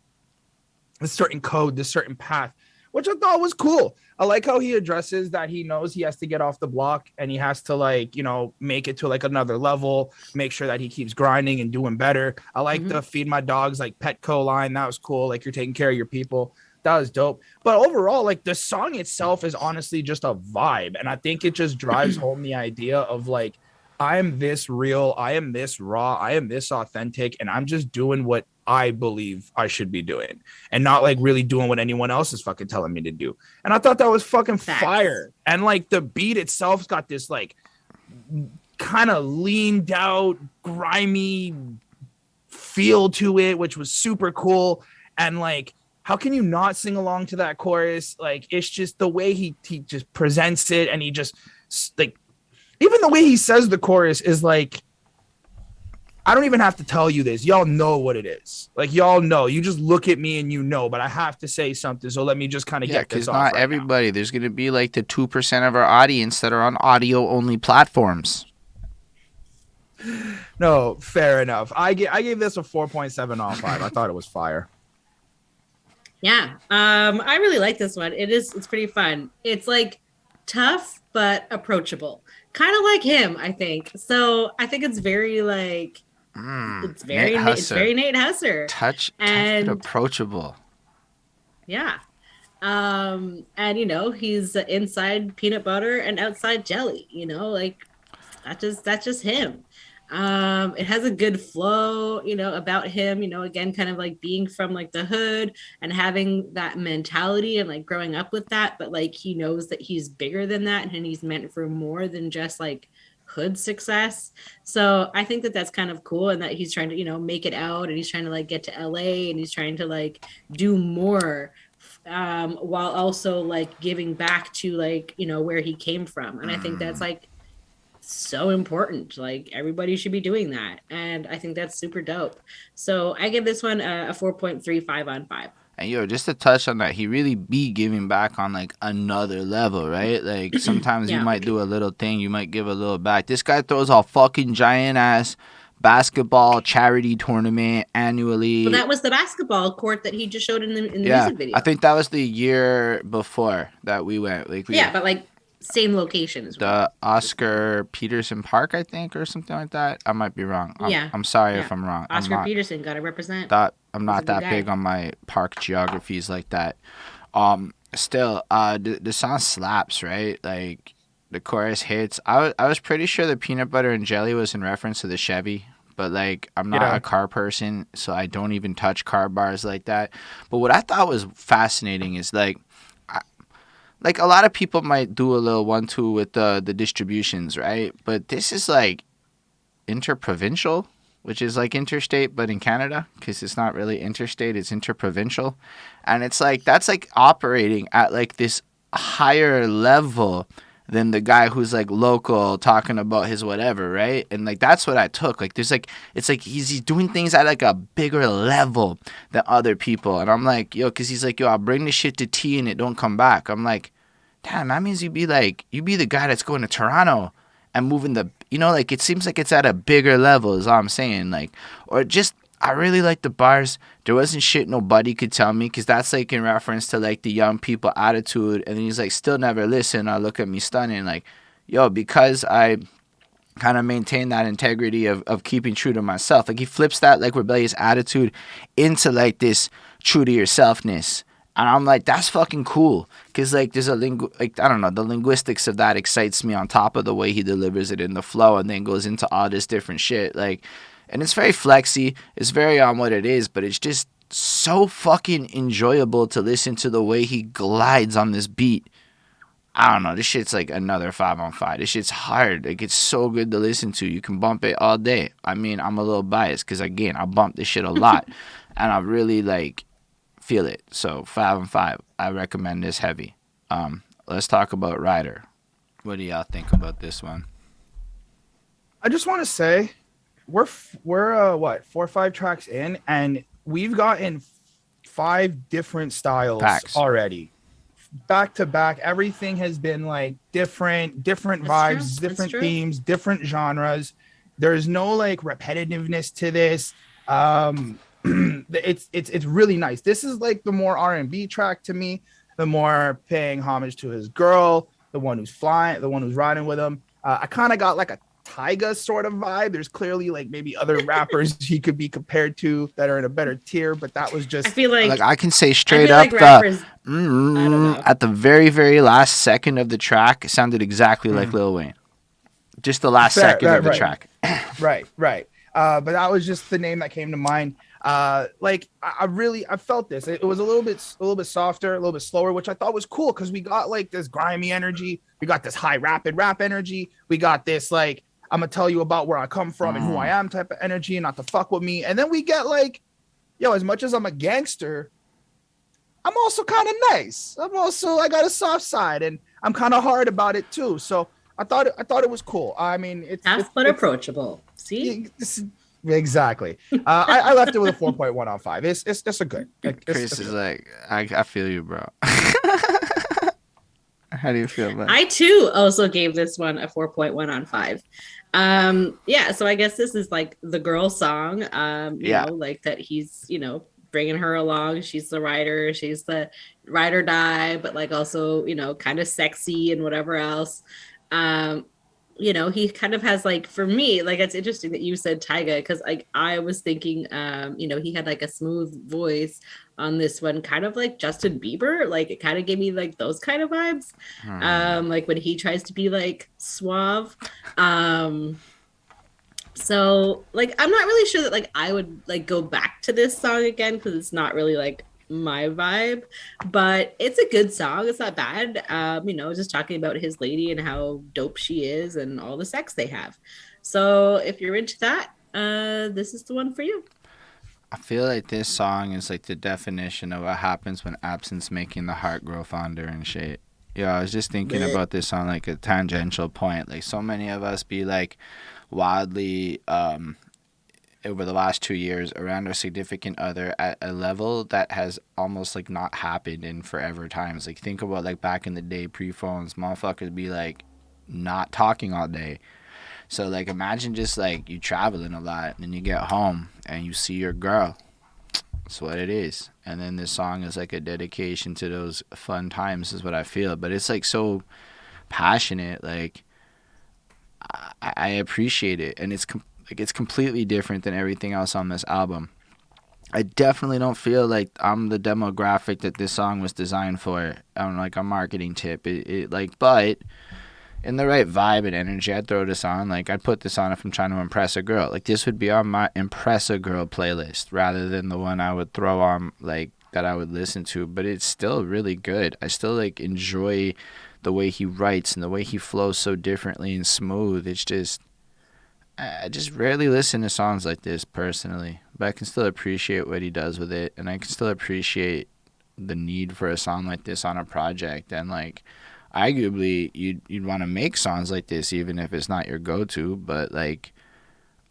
a certain code, this certain path, which I thought was cool. I like how he addresses that he knows he has to get off the block and he has to like, make it to like another level, make sure that he keeps grinding and doing better. I like the feed my dogs like Petco line. That was cool. Like you're taking care of your people. That was dope. But overall, like the song itself is honestly just a vibe. And I think it just drives home the idea of like, I am this real, I am this raw, I am this authentic, and I'm just doing what I believe I should be doing and not like really doing what anyone else is fucking telling me to do. And I thought that was fucking fire. And like the beat itself's got this like kind of leaned out, grimy feel to it, which was super cool. And like how can you not sing along to that chorus? Like, it's just the way he just presents it, and he just like, even the way he says the chorus is like, I don't even have to tell you this. Y'all know what it is. Like, y'all know. You just look at me and you know, but I have to say something. So let me just kind of get this off. Because not everybody. There's going to be like the 2% of our audience that are on audio only platforms. No, fair enough. I gave this a 4.7 off 5. I thought it was fire. Yeah. I really like this one. It's pretty fun. It's like tough but approachable. Kind of like him, I think. So I think it's very like it's very Nate Husser. Tough but approachable. Yeah. And you know, he's inside peanut butter and outside jelly, you know, like that's just him. It has a good flow, you know, about him, you know, again, kind of like being from like the hood and having that mentality and like growing up with that, but like he knows that he's bigger than that and he's meant for more than just like hood success. So I think that that's kind of cool, and that he's trying to, you know, make it out, and he's trying to like get to LA, and he's trying to like do more while also like giving back to like, you know, where he came from. And I think that's like so important. Like everybody should be doing that, and I think that's super dope. So I give this one a 4.35 on 5. And yo, just to touch on that, he really be giving back on like another level, right? Like sometimes you might do a little thing, you might give a little back. This guy throws a fucking giant ass basketball charity tournament annually. Well, that was the basketball court that he just showed in the music video. I think that was the year before that we went. Like but like same location as well. The Oscar Peterson Park, I think, or something like that. I might be wrong. I'm sorry if I'm wrong. Oscar Peterson, gotta represent. I'm not that big on my park geographies like that. Still, the song slaps, right? Like the chorus hits. I was pretty sure the peanut butter and jelly was in reference to the Chevy, but like I'm not a car person, so I don't even touch car bars like that. But what I thought was fascinating is like a lot of people might do a little 1-2 with the distributions, right? But this is like interprovincial, which is like interstate, but in Canada, because it's not really interstate, it's interprovincial. And it's like, that's like operating at like this higher level than the guy who's like local talking about his whatever, right? And like, that's what I took. Like, there's like, it's like he's doing things at like a bigger level than other people. And I'm like, yo, because he's like, yo, I'll bring the shit to tea and it don't come back. I'm like, damn, that means you be the guy that's going to Toronto and moving the, you know, like it seems like it's at a bigger level is all I'm saying. Like, or just, I really like the bars. There wasn't shit nobody could tell me, because that's like in reference to like the young people attitude. And then he's like, still never listen or look at me stunning. Like, yo, because I kind of maintain that integrity of keeping true to myself. Like he flips that like rebellious attitude into like this true to yourselfness. And I'm like, that's fucking cool. Because, like, there's a I don't know, the linguistics of that excites me on top of the way he delivers it in the flow and then goes into all this different shit. Like, and it's very flexy. It's very on what it is, but it's just so fucking enjoyable to listen to the way he glides on this beat. I don't know. This shit's like another 5 on 5. This shit's hard. Like, it's so good to listen to. You can bump it all day. I mean, I'm a little biased because, again, I bump this shit a lot. And I really, like, feel it. So 5 on 5. I recommend this heavy. Let's talk about Ryder. What do y'all think about this one? I just want to say we're what, 4 or 5 tracks in, and we've gotten 5 different styles already. Back to back, everything has been like different vibes, different themes, different genres. There's no like repetitiveness to this. It's really nice. This is like the more R&B track to me, the more paying homage to his girl, the one who's flying, the one who's riding with him. I kind of got like a Tyga sort of vibe. There's clearly like maybe other rappers he could be compared to that are in a better tier, but that was just, I feel like I can say straight up rappers, at the very, very last second of the track, it sounded exactly like Lil Wayne. Just the last second of the track. Right. But that was just the name that came to mind. Like I felt this. It was a little bit softer, a little bit slower, which I thought was cool because we got like this grimy energy, we got this high rapid rap energy, we got this like I'm gonna tell you about where I come from and who I am type of energy, and not to fuck with me. And then we get like, yo, as much as I'm a gangster, I'm also kind of nice. I got a soft side, and I'm kind of hard about it too. So I thought it was cool. I mean, Tough but approachable. See? Exactly. I left it with a 4.1 on 5. It's a good. Chris is like, I feel you, bro. How do you feel, man? I too also gave this one a 4.1 on 5. Yeah, so I guess this is like the girl song. You know, like that he's, you know, bringing her along. She's the rider, she's the ride or die, but like also, you know, kind of sexy and whatever else. You know, he kind of has like, for me, like it's interesting that you said Tyga, because like I was thinking, you know, he had like a smooth voice on this one, kind of like Justin Bieber. Like it kind of gave me like those kind of vibes. Like when he tries to be like suave. So like I'm not really sure that like I would like go back to this song again, because it's not really like my vibe, but it's a good song. It's not bad. You know, just talking about his lady and how dope she is and all the sex they have. So if you're into that, this is the one for you. I feel like this song is like the definition of what happens when absence making the heart grow fonder and shit. Yeah, I was just thinking about this on like a tangential point. Like so many of us be like wildly over the last 2 years around our significant other at a level that has almost like not happened in forever times. Like think about like back in the day, pre-phones, motherfuckers be like not talking all day. So like imagine just like you traveling a lot and then you get home and you see your girl. That's what it is. And then this song is like a dedication to those fun times is what I feel. But it's like so passionate. Like I appreciate it, and it's completely different than everything else on this album. I definitely don't feel like I'm the demographic that this song was designed for. I'm like a marketing tip. But in the right vibe and energy, I'd throw this on. Like I'd put this on if I'm trying to impress a girl. Like this would be on my impress a girl playlist rather than the one I would throw on like that I would listen to. But it's still really good. I still like enjoy the way he writes and the way he flows so differently and smooth. It's just I just rarely listen to songs like this personally, but I can still appreciate what he does with it, and I can still appreciate the need for a song like this on a project. And like arguably you'd want to make songs like this even if it's not your go-to, but like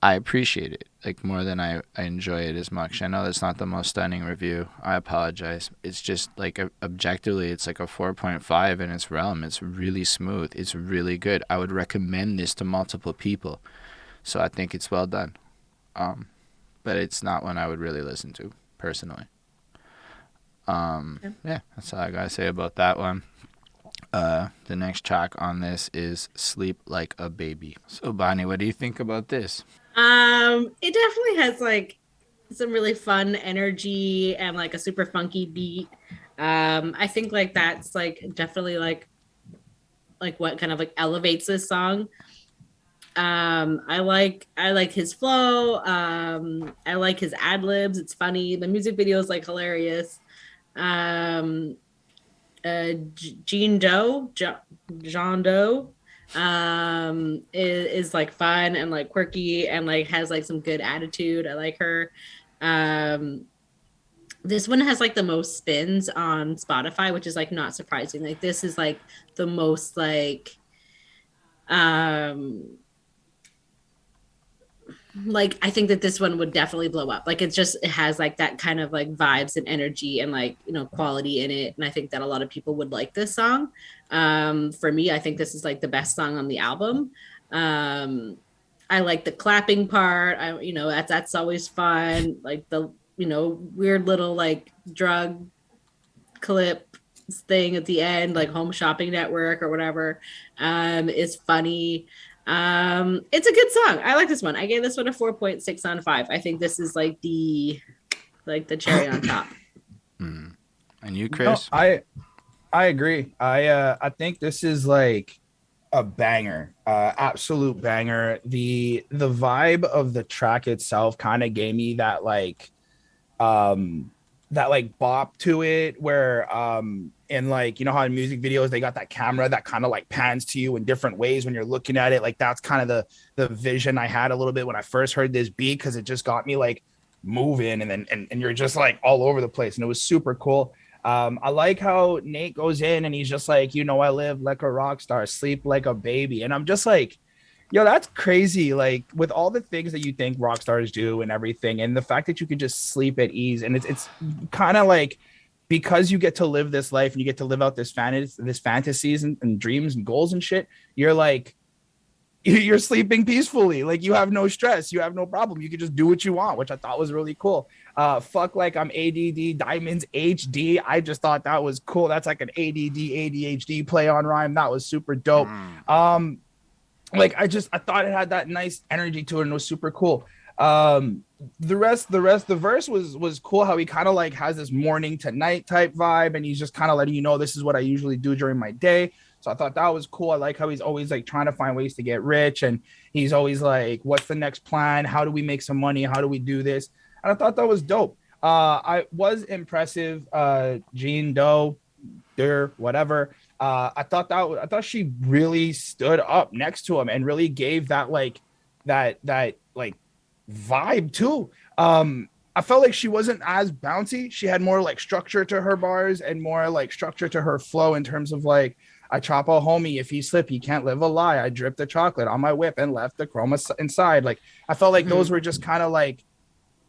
I appreciate it like more than I enjoy it as much. I know that's not the most stunning review. I apologize. It's just like objectively it's like a 4.5 in its realm. It's really smooth. It's really good. I would recommend this to multiple people. So I think it's well done. But it's not one I would really listen to personally. Yeah, that's all I gotta say about that one. The next track on this is Sleep Like a Baby. So Bonnie, what do you think about this? It definitely has like some really fun energy and like a super funky beat. I think like that's like definitely like what kind of like elevates this song. I like his flow. I like his ad libs. It's funny. The music video is like hilarious. Jean Doe, is like fun and like quirky and like has like some good attitude. I like her. This one has like the most spins on Spotify, which is like not surprising. Like this is like the most like I think that this one would definitely blow up. Like it has like that kind of like vibes and energy and like, you know, quality in it. And I think that a lot of people would like this song. For me, I think this is like the best song on the album. I like the clapping part. You know, that's always fun. Like the, you know, weird little like drug clip thing at the end, like Home Shopping Network or whatever, is funny. It's a good song. I like this one. I gave this one a 4.6 on 5. I think this is like the cherry on top. And you, Chris? No, I agree. I think this is like a banger, absolute banger. The vibe of the track itself kind of gave me that like bop to it where and like, you know how in music videos they got that camera that kind of like pans to you in different ways when you're looking at it. Like that's kind of the vision I had a little bit when I first heard this beat, because it just got me like moving and then and you're just like all over the place, and it was super cool. I like how Nate goes in and he's just like, I live like a rock star, sleep like a baby. And I'm just like, yo, that's crazy. Like with all the things that you think rock stars do and everything, and the fact that you can just sleep at ease. And it's kind of like because you get to live this life and you get to live out this fantasies and dreams and goals and shit, you're like, you're sleeping peacefully. Like you have no stress, you have no problem. You can just do what you want, which I thought was really cool. Fuck like I'm ADD Diamonds HD. I just thought that was cool. That's like an ADD ADHD play on rhyme. That was super dope. Like I thought it had that nice energy to it and it was super cool. The verse was cool. How he kind of like has this morning to night type vibe, and he's just kind of letting you know this is what I usually do during my day. So I thought that was cool. I like how he's always like trying to find ways to get rich, and he's always like, what's the next plan? How do we make some money? How do we do this? And I thought that was dope. I was impressive. Deaux, whatever. I thought she really stood up next to him and really gave that like vibe too. I felt like she wasn't as bouncy. She had more like structure to her bars and more like structure to her flow in terms of like, I chop a homie. If he slip, he can't live a lie. I dripped the chocolate on my whip and left the chroma inside. Like I felt like those were just kind of like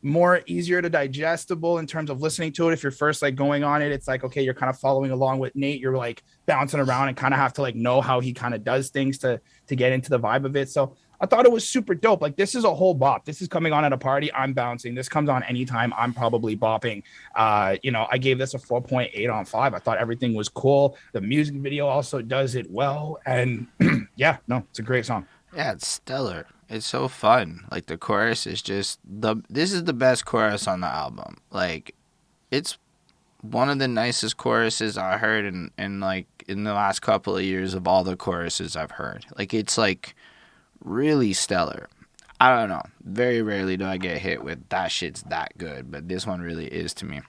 more easier to digestible in terms of listening to it. If you're first like going on it, it's like, okay, you're kind of following along with Nate. You're like bouncing around and kind of have to like know how he kind of does things to get into the vibe of it. So I thought it was super dope. Like this is a whole bop. This is coming on at a party. I'm bouncing. This comes on anytime. I'm probably bopping. I gave this a 4.8 on 5. I thought everything was cool. The music video also does it well. And yeah, no, it's a great song. Yeah, it's stellar. It's so fun. Like the chorus is just this is the best chorus on the album. Like it's one of the nicest choruses I heard in like in the last couple of years of all the choruses I've heard. Like it's like really stellar. I don't know. Very rarely do I get hit with that shit's that good, but this one really is to me.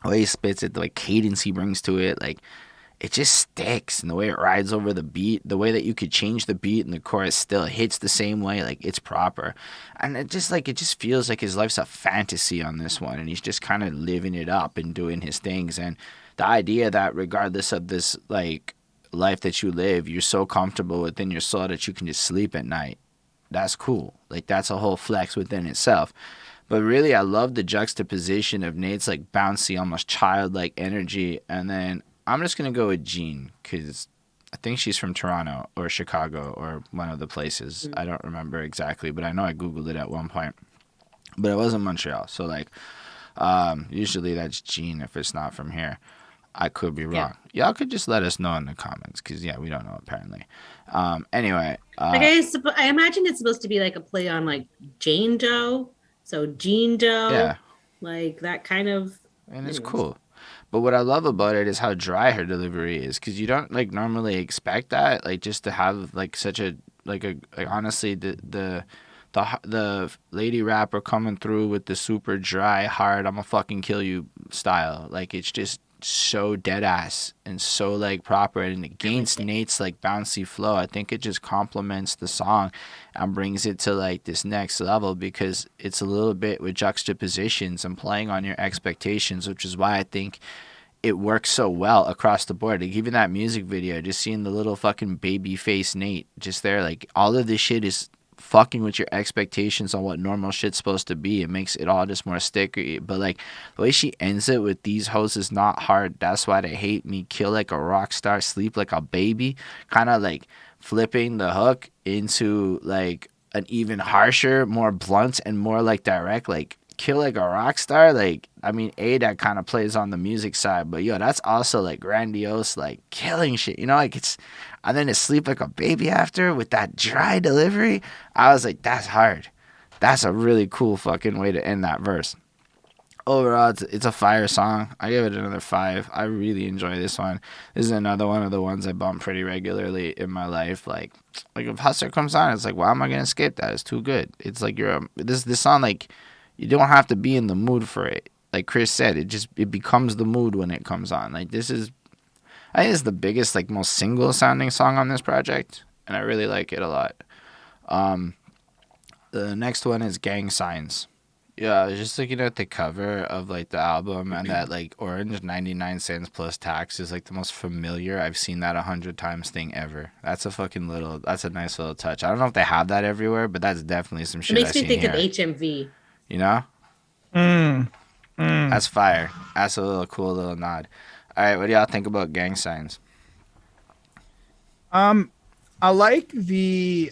The way he spits it, the way cadence he brings to it, like it just sticks, and the way it rides over the beat, the way that you could change the beat and the chorus still hits the same way, like it's proper. And it just feels like his life's a fantasy on this one, and he's just kind of living it up and doing his things. And the idea that regardless of this like life that you live, you're so comfortable within your soul that you can just sleep at night. That's cool. Like that's a whole flex within itself. But really, I love the juxtaposition of Nate's like bouncy, almost childlike energy, and then I'm just gonna go with Jean because I think she's from Toronto or Chicago or one of the places. I don't remember exactly, but I know I googled it at one point. But it wasn't Montreal, so like usually that's Jean if it's not from here. I could be wrong. Yeah. Y'all could just let us know in the comments because, yeah, we don't know apparently. Anyway. Like I imagine it's supposed to be like a play on like Jane Doe. So Jean Doe. Yeah. Like that kind of. And it's cool. But what I love about it is how dry her delivery is because you don't like normally expect that. Like just to have like such a like honestly the lady rapper coming through with the super dry, hard, I'm gonna fucking kill you style. Like it's just so dead ass and so like proper, and against Nate's like bouncy flow, I think it just complements the song and brings it to like this next level because it's a little bit with juxtapositions and playing on your expectations, which is why I think it works so well across the board. Like even that music video, just seeing the little fucking baby face Nate just there, like all of this shit is fucking with your expectations on what normal shit's supposed to be. It makes it all just more sticky. But like the way she ends it with these hoes is not hard, that's why they hate me, kill like a rock star, sleep like a baby, kind of like flipping the hook into like an even harsher, more blunt and more like direct, like kill like a rock star. Like I mean that kind of plays on the music side, but yo, that's also like grandiose, like killing shit, like it's. And then to sleep like a baby after with that dry delivery, I was like, that's hard. That's a really cool fucking way to end that verse. Overall, it's a fire song. I give it another 5. I really enjoy this one. This is another one of the ones I bump pretty regularly in my life. Like if Husser comes on, it's like, why am I gonna skip that? It's too good. It's like this song, like you don't have to be in the mood for it. Like Chris said, it becomes the mood when it comes on. Like I think it's the biggest, like, most single-sounding song on this project, and I really like it a lot. The next one is Gang Signs. Yeah, I was just looking at the cover of like the album, and that like orange 99 cents plus tax is like the most familiar I've seen that 100 times thing ever. That's a fucking little, that's a nice little touch. I don't know if they have that everywhere, but that's definitely some It shit I makes me seen think of here. HMV. You know? Mm, mm. That's fire. That's a little cool little nod. All right, what do y'all think about gang signs? Um, I like the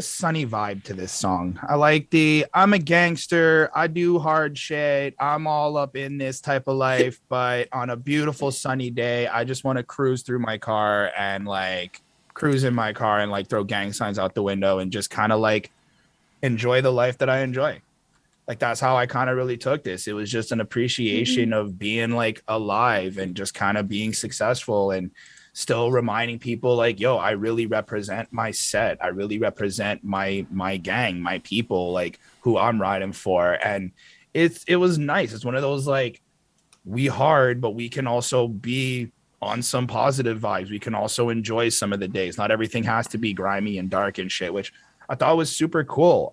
sunny vibe to this song. I like the I'm a gangster, I do hard shit, I'm all up in this type of life, but on a beautiful sunny day, I just want to cruise through my car and like cruise in my car and like throw gang signs out the window and just kind of like enjoy the life that I enjoy. Like that's how I kind of really took this. It was just an appreciation Mhm. of being like alive and just kind of being successful and still reminding people like, yo, I really represent my set. I really represent my gang, my people, like who I'm riding for. And it was nice. It's one of those like we hard, but we can also be on some positive vibes. We can also enjoy some of the days. Not everything has to be grimy and dark and shit, which I thought was super cool.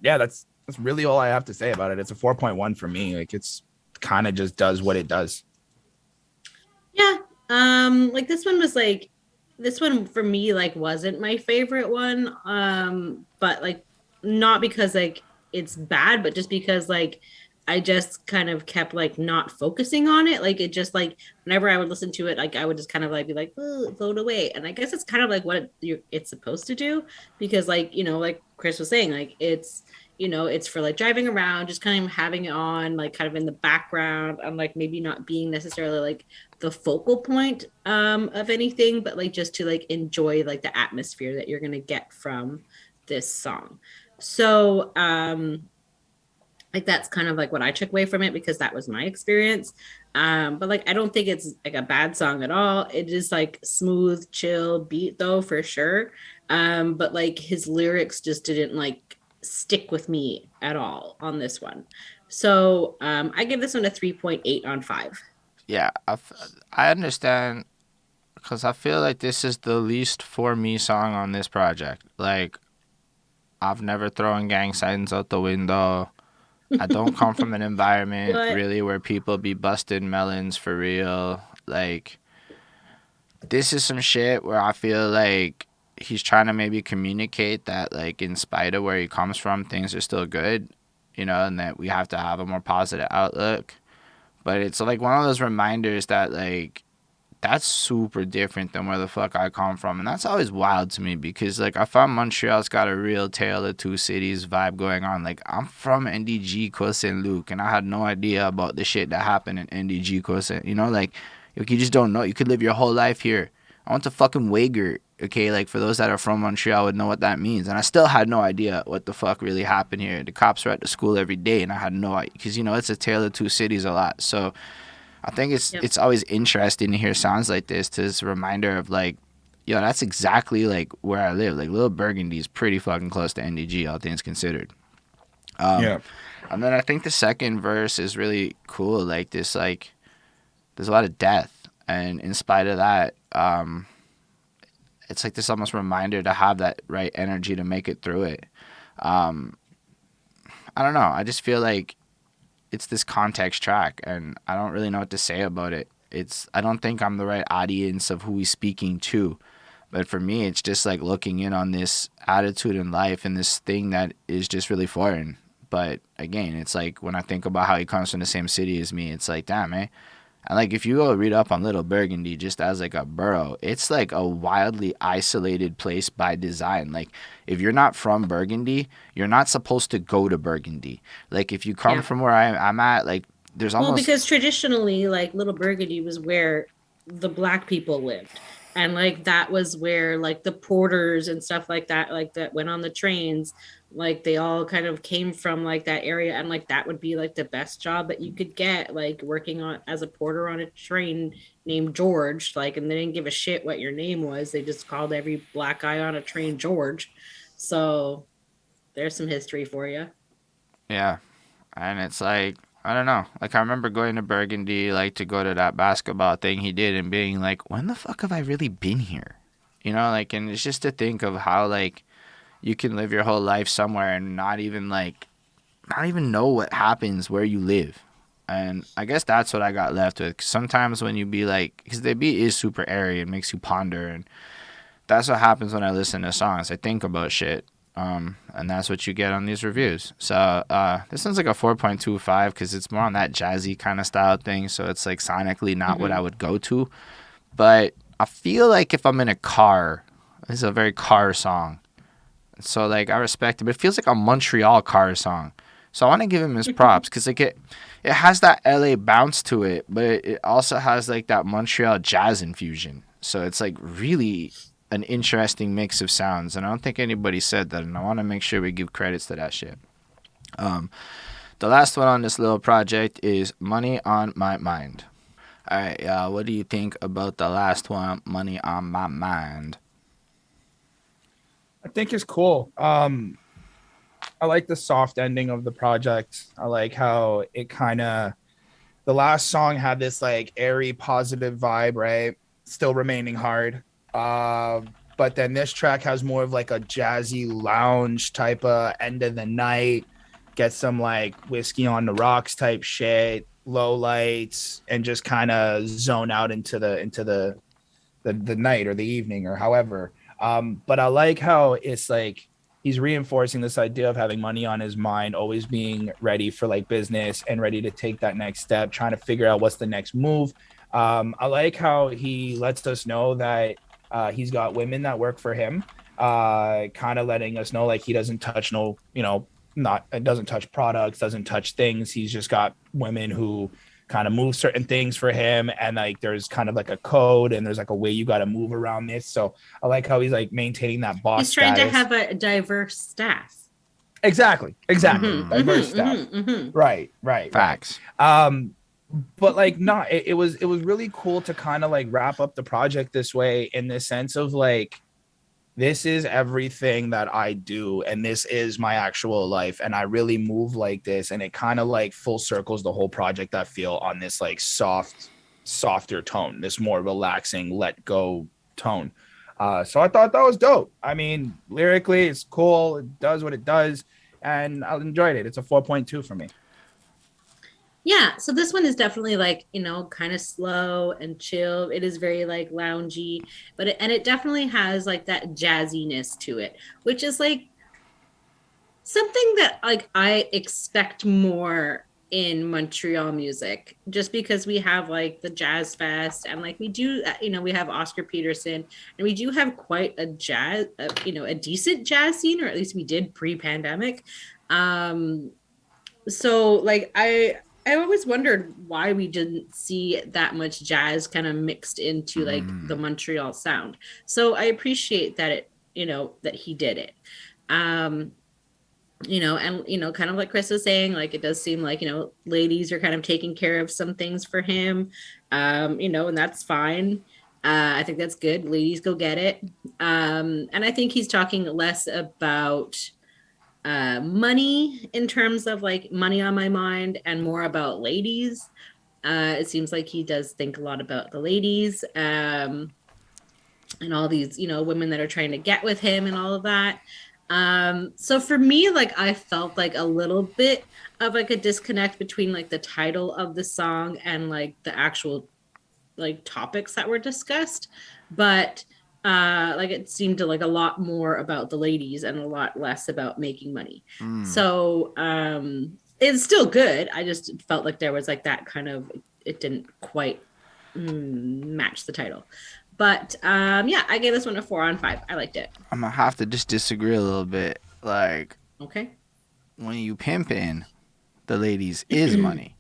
Yeah, that's really all I have to say about it. It's a 4.1 for me. Like it's kind of just does what it does. Yeah. Like this one for me like wasn't my favorite one. But like not because like it's bad, but just because like I just kind of kept like not focusing on it. Like it just like whenever I would listen to it, like I would just kind of like be like, oh, float away. And I guess it's kind of like what it's supposed to do because like, like Chris was saying, like it's for like driving around, just kind of having it on, like kind of in the background, and like maybe not being necessarily like the focal point of anything, but like just to like enjoy like the atmosphere that you're gonna get from this song. So like that's kind of like what I took away from it because that was my experience. But like I don't think it's like a bad song at all. It is like smooth, chill beat though for sure. But like his lyrics just didn't like stick with me at all on this one. So I give this one a 3.8 on 5. Yeah, I understand because I feel like this is the least for me song on this project. Like, I've never thrown gang signs out the window. I don't come from an environment What? really where people be busting melons for real. Like, this is some shit where I feel like he's trying to maybe communicate that, like, in spite of where he comes from, things are still good, and that we have to have a more positive outlook. But it's like one of those reminders that, like, that's super different than where the fuck I come from. And that's always wild to me because, like, I found Montreal's got a real tale of two cities vibe going on. Like, I'm from NDG, Côte Saint Luc, and I had no idea about the shit that happened in NDG, Côte Saint. Like, you just don't know. You could live your whole life here. I went to fucking Wager, okay? Like, for those that are from Montreal would know what that means. And I still had no idea what the fuck really happened here. The cops were at the school every day, and I had no idea. Because, it's a tale of two cities a lot. So, I think it's Yep. it's always interesting to hear sounds like this. To this reminder of like, that's exactly like where I live. Like Little Burgundy is pretty fucking close to NDG, all things considered. Um, Yeah. and then I think the second verse is really cool. Like this, like there's a lot of death, and in spite of that, it's like this almost reminder to have that right energy to make it through it. Um, I don't know. I just feel like it's this context track, and I don't really know what to say about it. I don't think I'm the right audience of who he's speaking to, but for me, it's just like looking in on this attitude in life and this thing that is just really foreign. But again, it's like when I think about how he comes from the same city as me, it's like, damn, eh? And like if you go read up on Little Burgundy just as like a borough, it's like a wildly isolated place by design. Like if you're not from Burgundy, you're not supposed to go to Burgundy. Like if you come Yeah. from where I'm at, like there's Well, almost because traditionally, like Little Burgundy was where the black people lived. And like that was where like the porters and stuff like that went on the trains, like they all kind of came from like that area. And like that would be like the best job that you could get, like working on as a porter on a train named George. Like, and they didn't give a shit what your name was. They just called every black guy on a train George. So there's some history for you. yeah. And it's like I don't know. Like I remember going to Burgundy, like to go to that basketball thing he did, and being like, when the fuck have I really been here? Like, and it's just to think of how like you can live your whole life somewhere and not even like not even know what happens where you live. And I guess that's what I got left with. 'Cause sometimes when you be like, because the beat is super airy, it makes you ponder, and that's what happens when I listen to songs. I think about shit, and that's what you get on these reviews. So this one's like a 4.25 because it's more on that jazzy kind of style thing. So it's like sonically not what I would go to, but I feel like if I'm in a car, this is a very car song. So like I respect it, but it feels like a Montreal car song. So I want to give him his props because like it has that LA bounce to it, but it also has like that Montreal jazz infusion. So it's like really an interesting mix of sounds, and I don't think anybody said that, and I want to make sure we give credits to that shit. The last one on this little project is Money on My Mind. All right, what do you think about the last one, Money on My Mind? I think it's cool. I like the soft ending of the project. I like how it kind of, the last song had this like airy, positive vibe, right? Still remaining hard. But then this track has more of like a jazzy lounge type of end of the night, get some like whiskey on the rocks type shit, low lights, and just kind of zone out into the night or the evening or however. But I like how it's like he's reinforcing this idea of having money on his mind, always being ready for like business and ready to take that next step, trying to figure out what's the next move. I like how he lets us know that he's got women that work for him, kind of letting us know like he doesn't touch doesn't touch products, doesn't touch things. He's just got women who kind of move certain things for him, and like there's kind of like a code and there's like a way you got to move around this. So I like how he's like maintaining that boss He's trying status. to have a diverse staff. Exactly. Diverse staff. Right. Facts. But like it was really cool to kind of like wrap up the project this way, in the sense of like, this is everything that I do, and this is my actual life, and I really move like this, and it kind of like full circles the whole project, I feel, on this like softer tone, this more relaxing, let go tone. So I thought that was dope. I mean, lyrically, it's cool. It does what it does, and I enjoyed it. It's a 4.2 for me. Yeah, so this one is definitely like, kind of slow and chill. It is very like loungy, but it definitely has like that jazziness to it, which is like something that like I expect more in Montreal music, just because we have like the Jazz Fest, and like we do, we have Oscar Peterson, and we do have quite a decent jazz scene, or at least we did pre-pandemic. So like I always wondered why we didn't see that much jazz kind of mixed into like the Montreal sound. So I appreciate that that he did it. And kind of like Chris was saying, like it does seem like, ladies are kind of taking care of some things for him, and that's fine. I think that's good. Ladies, go get it. And I think he's talking less about money in terms of like money on my mind, and more about ladies. It seems like he does think a lot about the ladies, and all these, women that are trying to get with him and all of that. So for me, like I felt like a little bit of like a disconnect between like the title of the song and like the actual like topics that were discussed, but like it seemed to like a lot more about the ladies and a lot less about making money. So it's still good. I just felt like there was like that kind of, it didn't quite match the title. But yeah, I gave this one a 4 on 5. I liked it. I'm gonna have to just disagree a little bit. Like, okay, when you pimping the ladies is money.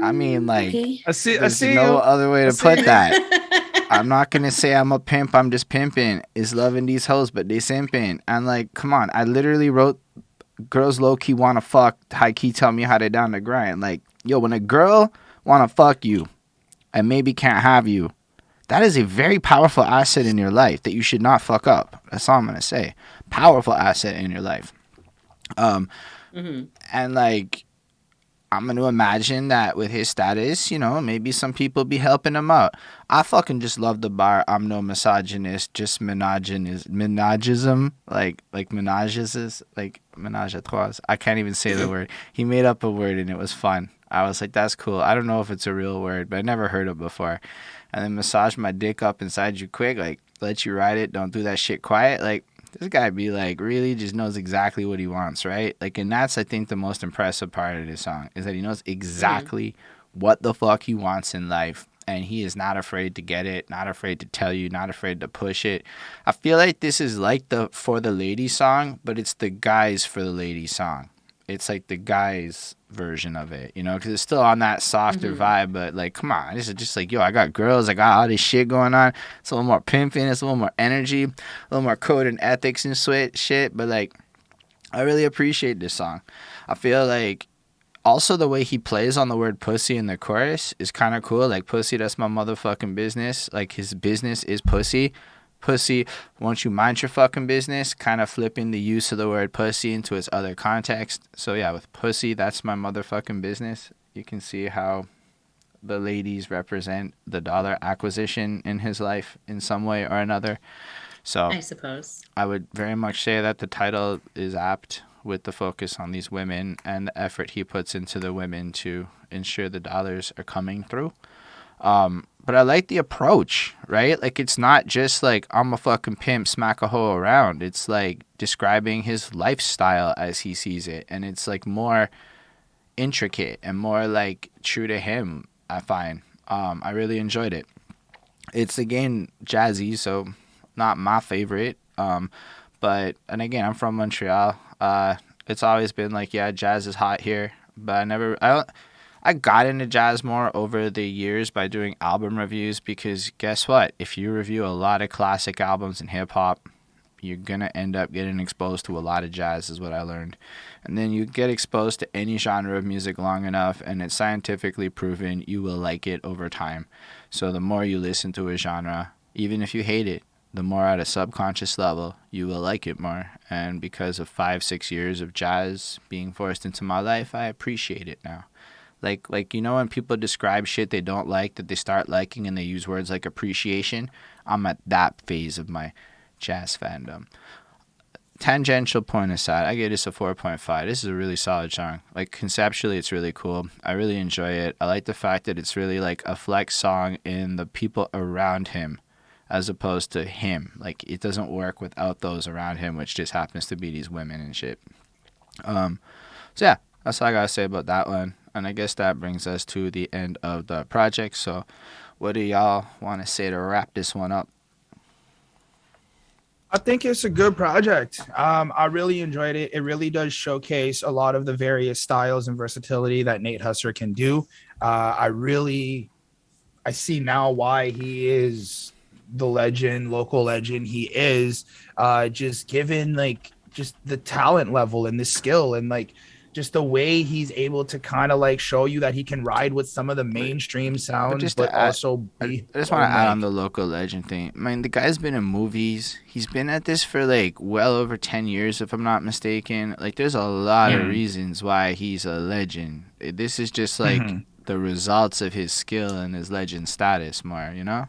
I mean, like, okay. there's no other way to put that. I'm not going to say I'm a pimp. I'm just pimping. Is loving these hoes, but they simping. And, like, come on. I literally wrote girls low-key want to fuck, high-key tell me how they down to grind. Like, yo, when a girl want to fuck you and maybe can't have you, that is a very powerful asset in your life that you should not fuck up. That's all I'm going to say. Powerful asset in your life. And, like, I'm going to imagine that with his status, you know, maybe some people be helping him out. I fucking just love the bar. I'm no misogynist, just menagism, like menages, like menage a trois. I can't even say the word. He made up a word and it was fun. I was like, that's cool. I don't know if it's a real word, but I never heard it before. And then massage my dick up inside you quick, like let you ride it. Don't do that shit quiet. Like, this guy be like, really just knows exactly what he wants, right? Like, and that's, I think, the most impressive part of this song is that he knows exactly what the fuck he wants in life. And he is not afraid to get it, not afraid to tell you, not afraid to push it. I feel like this is like the For the Lady song, but it's the guys For the Lady song. It's like the guys version of it, you know, because it's still on that softer vibe, but like, come on, this is just like, yo, I got girls, I got all this shit going on. It's a little more pimping, it's a little more energy, a little more code and ethics and shit, but like, I really appreciate this song. I feel like also the way he plays on the word pussy in the chorus is kind of cool. Like, pussy, that's my motherfucking business. Like, his business is pussy. Pussy, won't you mind your fucking business? Kind of flipping the use of the word pussy into its other context. So yeah, with pussy, that's my motherfucking business. You can see how the ladies represent the dollar acquisition in his life in some way or another. So I suppose I would very much say that the title is apt with the focus on these women and the effort he puts into the women to ensure the dollars are coming through. But I like the approach, right? Like, it's not just like, I'm a fucking pimp, smack a hoe around. It's like describing his lifestyle as he sees it. And it's like more intricate and more like true to him, I find. I really enjoyed it. It's again jazzy, so not my favorite. But, and again, I'm from Montreal. It's always been like, yeah, jazz is hot here. But I got into jazz more over the years by doing album reviews, because guess what? If you review a lot of classic albums in hip-hop, you're going to end up getting exposed to a lot of jazz, is what I learned. And then you get exposed to any genre of music long enough, and it's scientifically proven you will like it over time. So the more you listen to a genre, even if you hate it, the more at a subconscious level, you will like it more. And because of 5-6 years of jazz being forced into my life, I appreciate it now. Like you know, when people describe shit they don't like that they start liking, and they use words like appreciation, I'm at that phase of my jazz fandom. Tangential point aside, I give this a 4.5. This is a really solid song. Like, conceptually, it's really cool. I really enjoy it. I like the fact that it's really like a flex song in the people around him, as opposed to him. Like, it doesn't work without those around him, which just happens to be these women and shit. So yeah, that's all I gotta say about that one. And I guess that brings us to the end of the project. So what do y'all want to say to wrap this one up? I think it's a good project. I really enjoyed it. It really does showcase a lot of the various styles and versatility that Nate Husser can do. I see now why he is the legend, local legend he is, just given like just the talent level and the skill and like just the way he's able to kind of like show you that he can ride with some of the mainstream sounds, but also be. I just want to add on the local legend thing. I mean, the guy's been in movies. He's been at this for like well over 10 years, if I'm not mistaken. Like, there's a lot of reasons why he's a legend. This is just like the results of his skill and his legend status more, you know?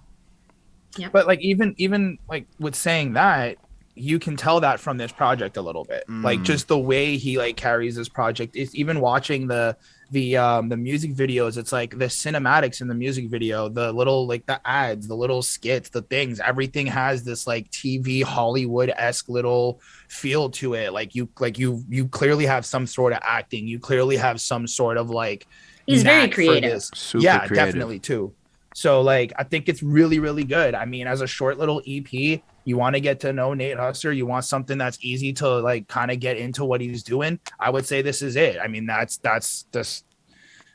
Yeah. But like even like with saying that, you can tell that from this project a little bit. Like, just the way he like carries this project. It's even watching the music videos, it's like the cinematics in the music video, the little like the ads, the little skits, the things, everything has this like TV Hollywood-esque little feel to it. Like you clearly have some sort of acting, you clearly have some sort of like, he's very creative. Super yeah, creative. definitely too. So like, I think it's really, really good. I mean, as a short little EP, you want to get to know Nate Husser, you want something that's easy to like kind of get into what he's doing, I would say this is it. I mean, that's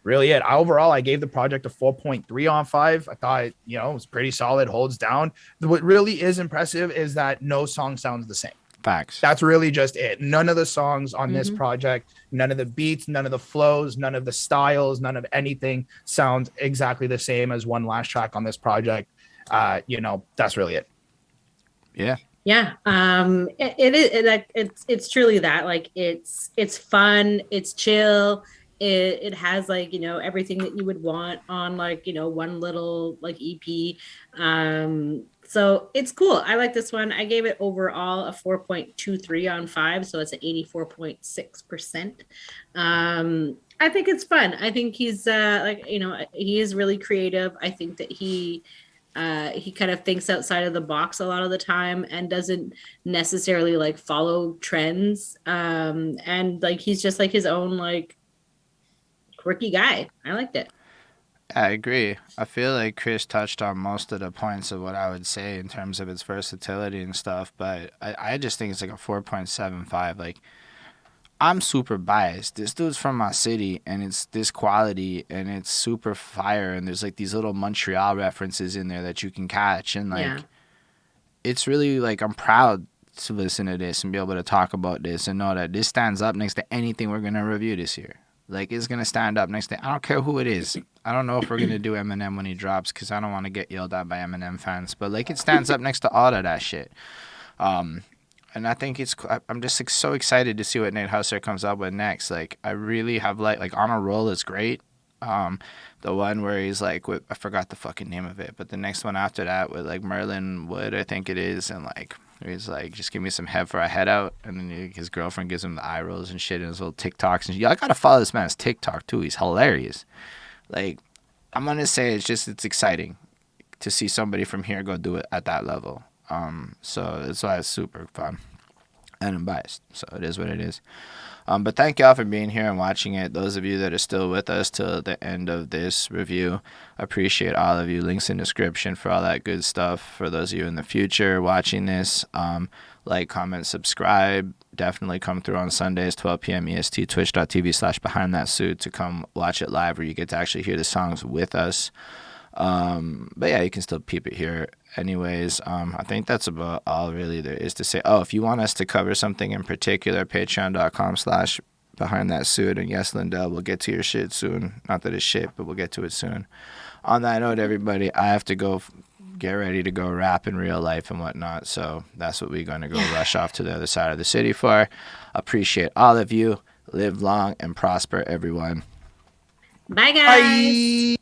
really it. Overall, I gave the project a 4.3 on 5. I thought, it was pretty solid, holds down. What really is impressive is that no song sounds the same. Facts. That's really just it. None of the songs on this project, none of the beats, none of the flows, none of the styles, none of anything sounds exactly the same as one last track on this project. That's really it. Yeah. Yeah. It's truly that. Like, it's fun, it's chill, It has like, you know, everything that you would want on like, you know, one little like EP. So it's cool. I like this one. I gave it overall a 4.23 on 5, so it's an 84.6%. I think it's fun. I think he's like, you know, he is really creative. I think that he kind of thinks outside of the box a lot of the time and doesn't necessarily like follow trends. And like he's just like his own like quirky guy. I liked it. I agree. I feel like Chris touched on most of the points of what I would say in terms of its versatility and stuff, but I just think it's like a 4.75. Like, I'm super biased. This dude's from my city, and it's this quality, and it's super fire, and there's like these little Montreal references in there that you can catch, and like, Yeah. it's really like I'm proud to listen to this and be able to talk about this and know that this stands up next to anything we're gonna review this year. Like, it's gonna stand up next to. I don't care who it is. I don't know if we're gonna do Eminem when he drops because I don't want to get yelled at by Eminem fans. But like, it stands up next to all of that shit. And I think I'm just like, so excited to see what Nate Husser comes up with next. Like, I really have like On a Roll is great. The one where he's like with, I forgot the fucking name of it, but the next one after that with like Merlin Wood, I think it is, and like he's like, just give me some head for a head out, and then his girlfriend gives him the eye rolls and shit, and his little TikToks and shit. I gotta follow this man's TikTok too. He's hilarious. Like, I'm gonna say it's exciting to see somebody from here go do it at that level. So that's why it's super fun. And I'm biased, so it is what it is. But thank y'all for being here and watching it. Those of you that are still with us till the end of this review, appreciate all of you. Links in description for all that good stuff. For those of you in the future watching this, like, comment, subscribe. Definitely come through on Sundays, 12 p.m. EST, twitch.tv/behind that suit to come watch it live, where you get to actually hear the songs with us. But yeah, you can still peep it here anyways. I think that's about all really there is to say. Oh, if you want us to cover something in particular, patreon.com/behind that suit. And yes, Lindell, we'll get to your shit soon. Not that it's shit, but we'll get to it soon. On that note, everybody, I have to go get ready to go rap in real life and whatnot. So that's what we're going to go rush off to the other side of the city for. Appreciate all of you. Live long and prosper, everyone. Bye, guys. Bye.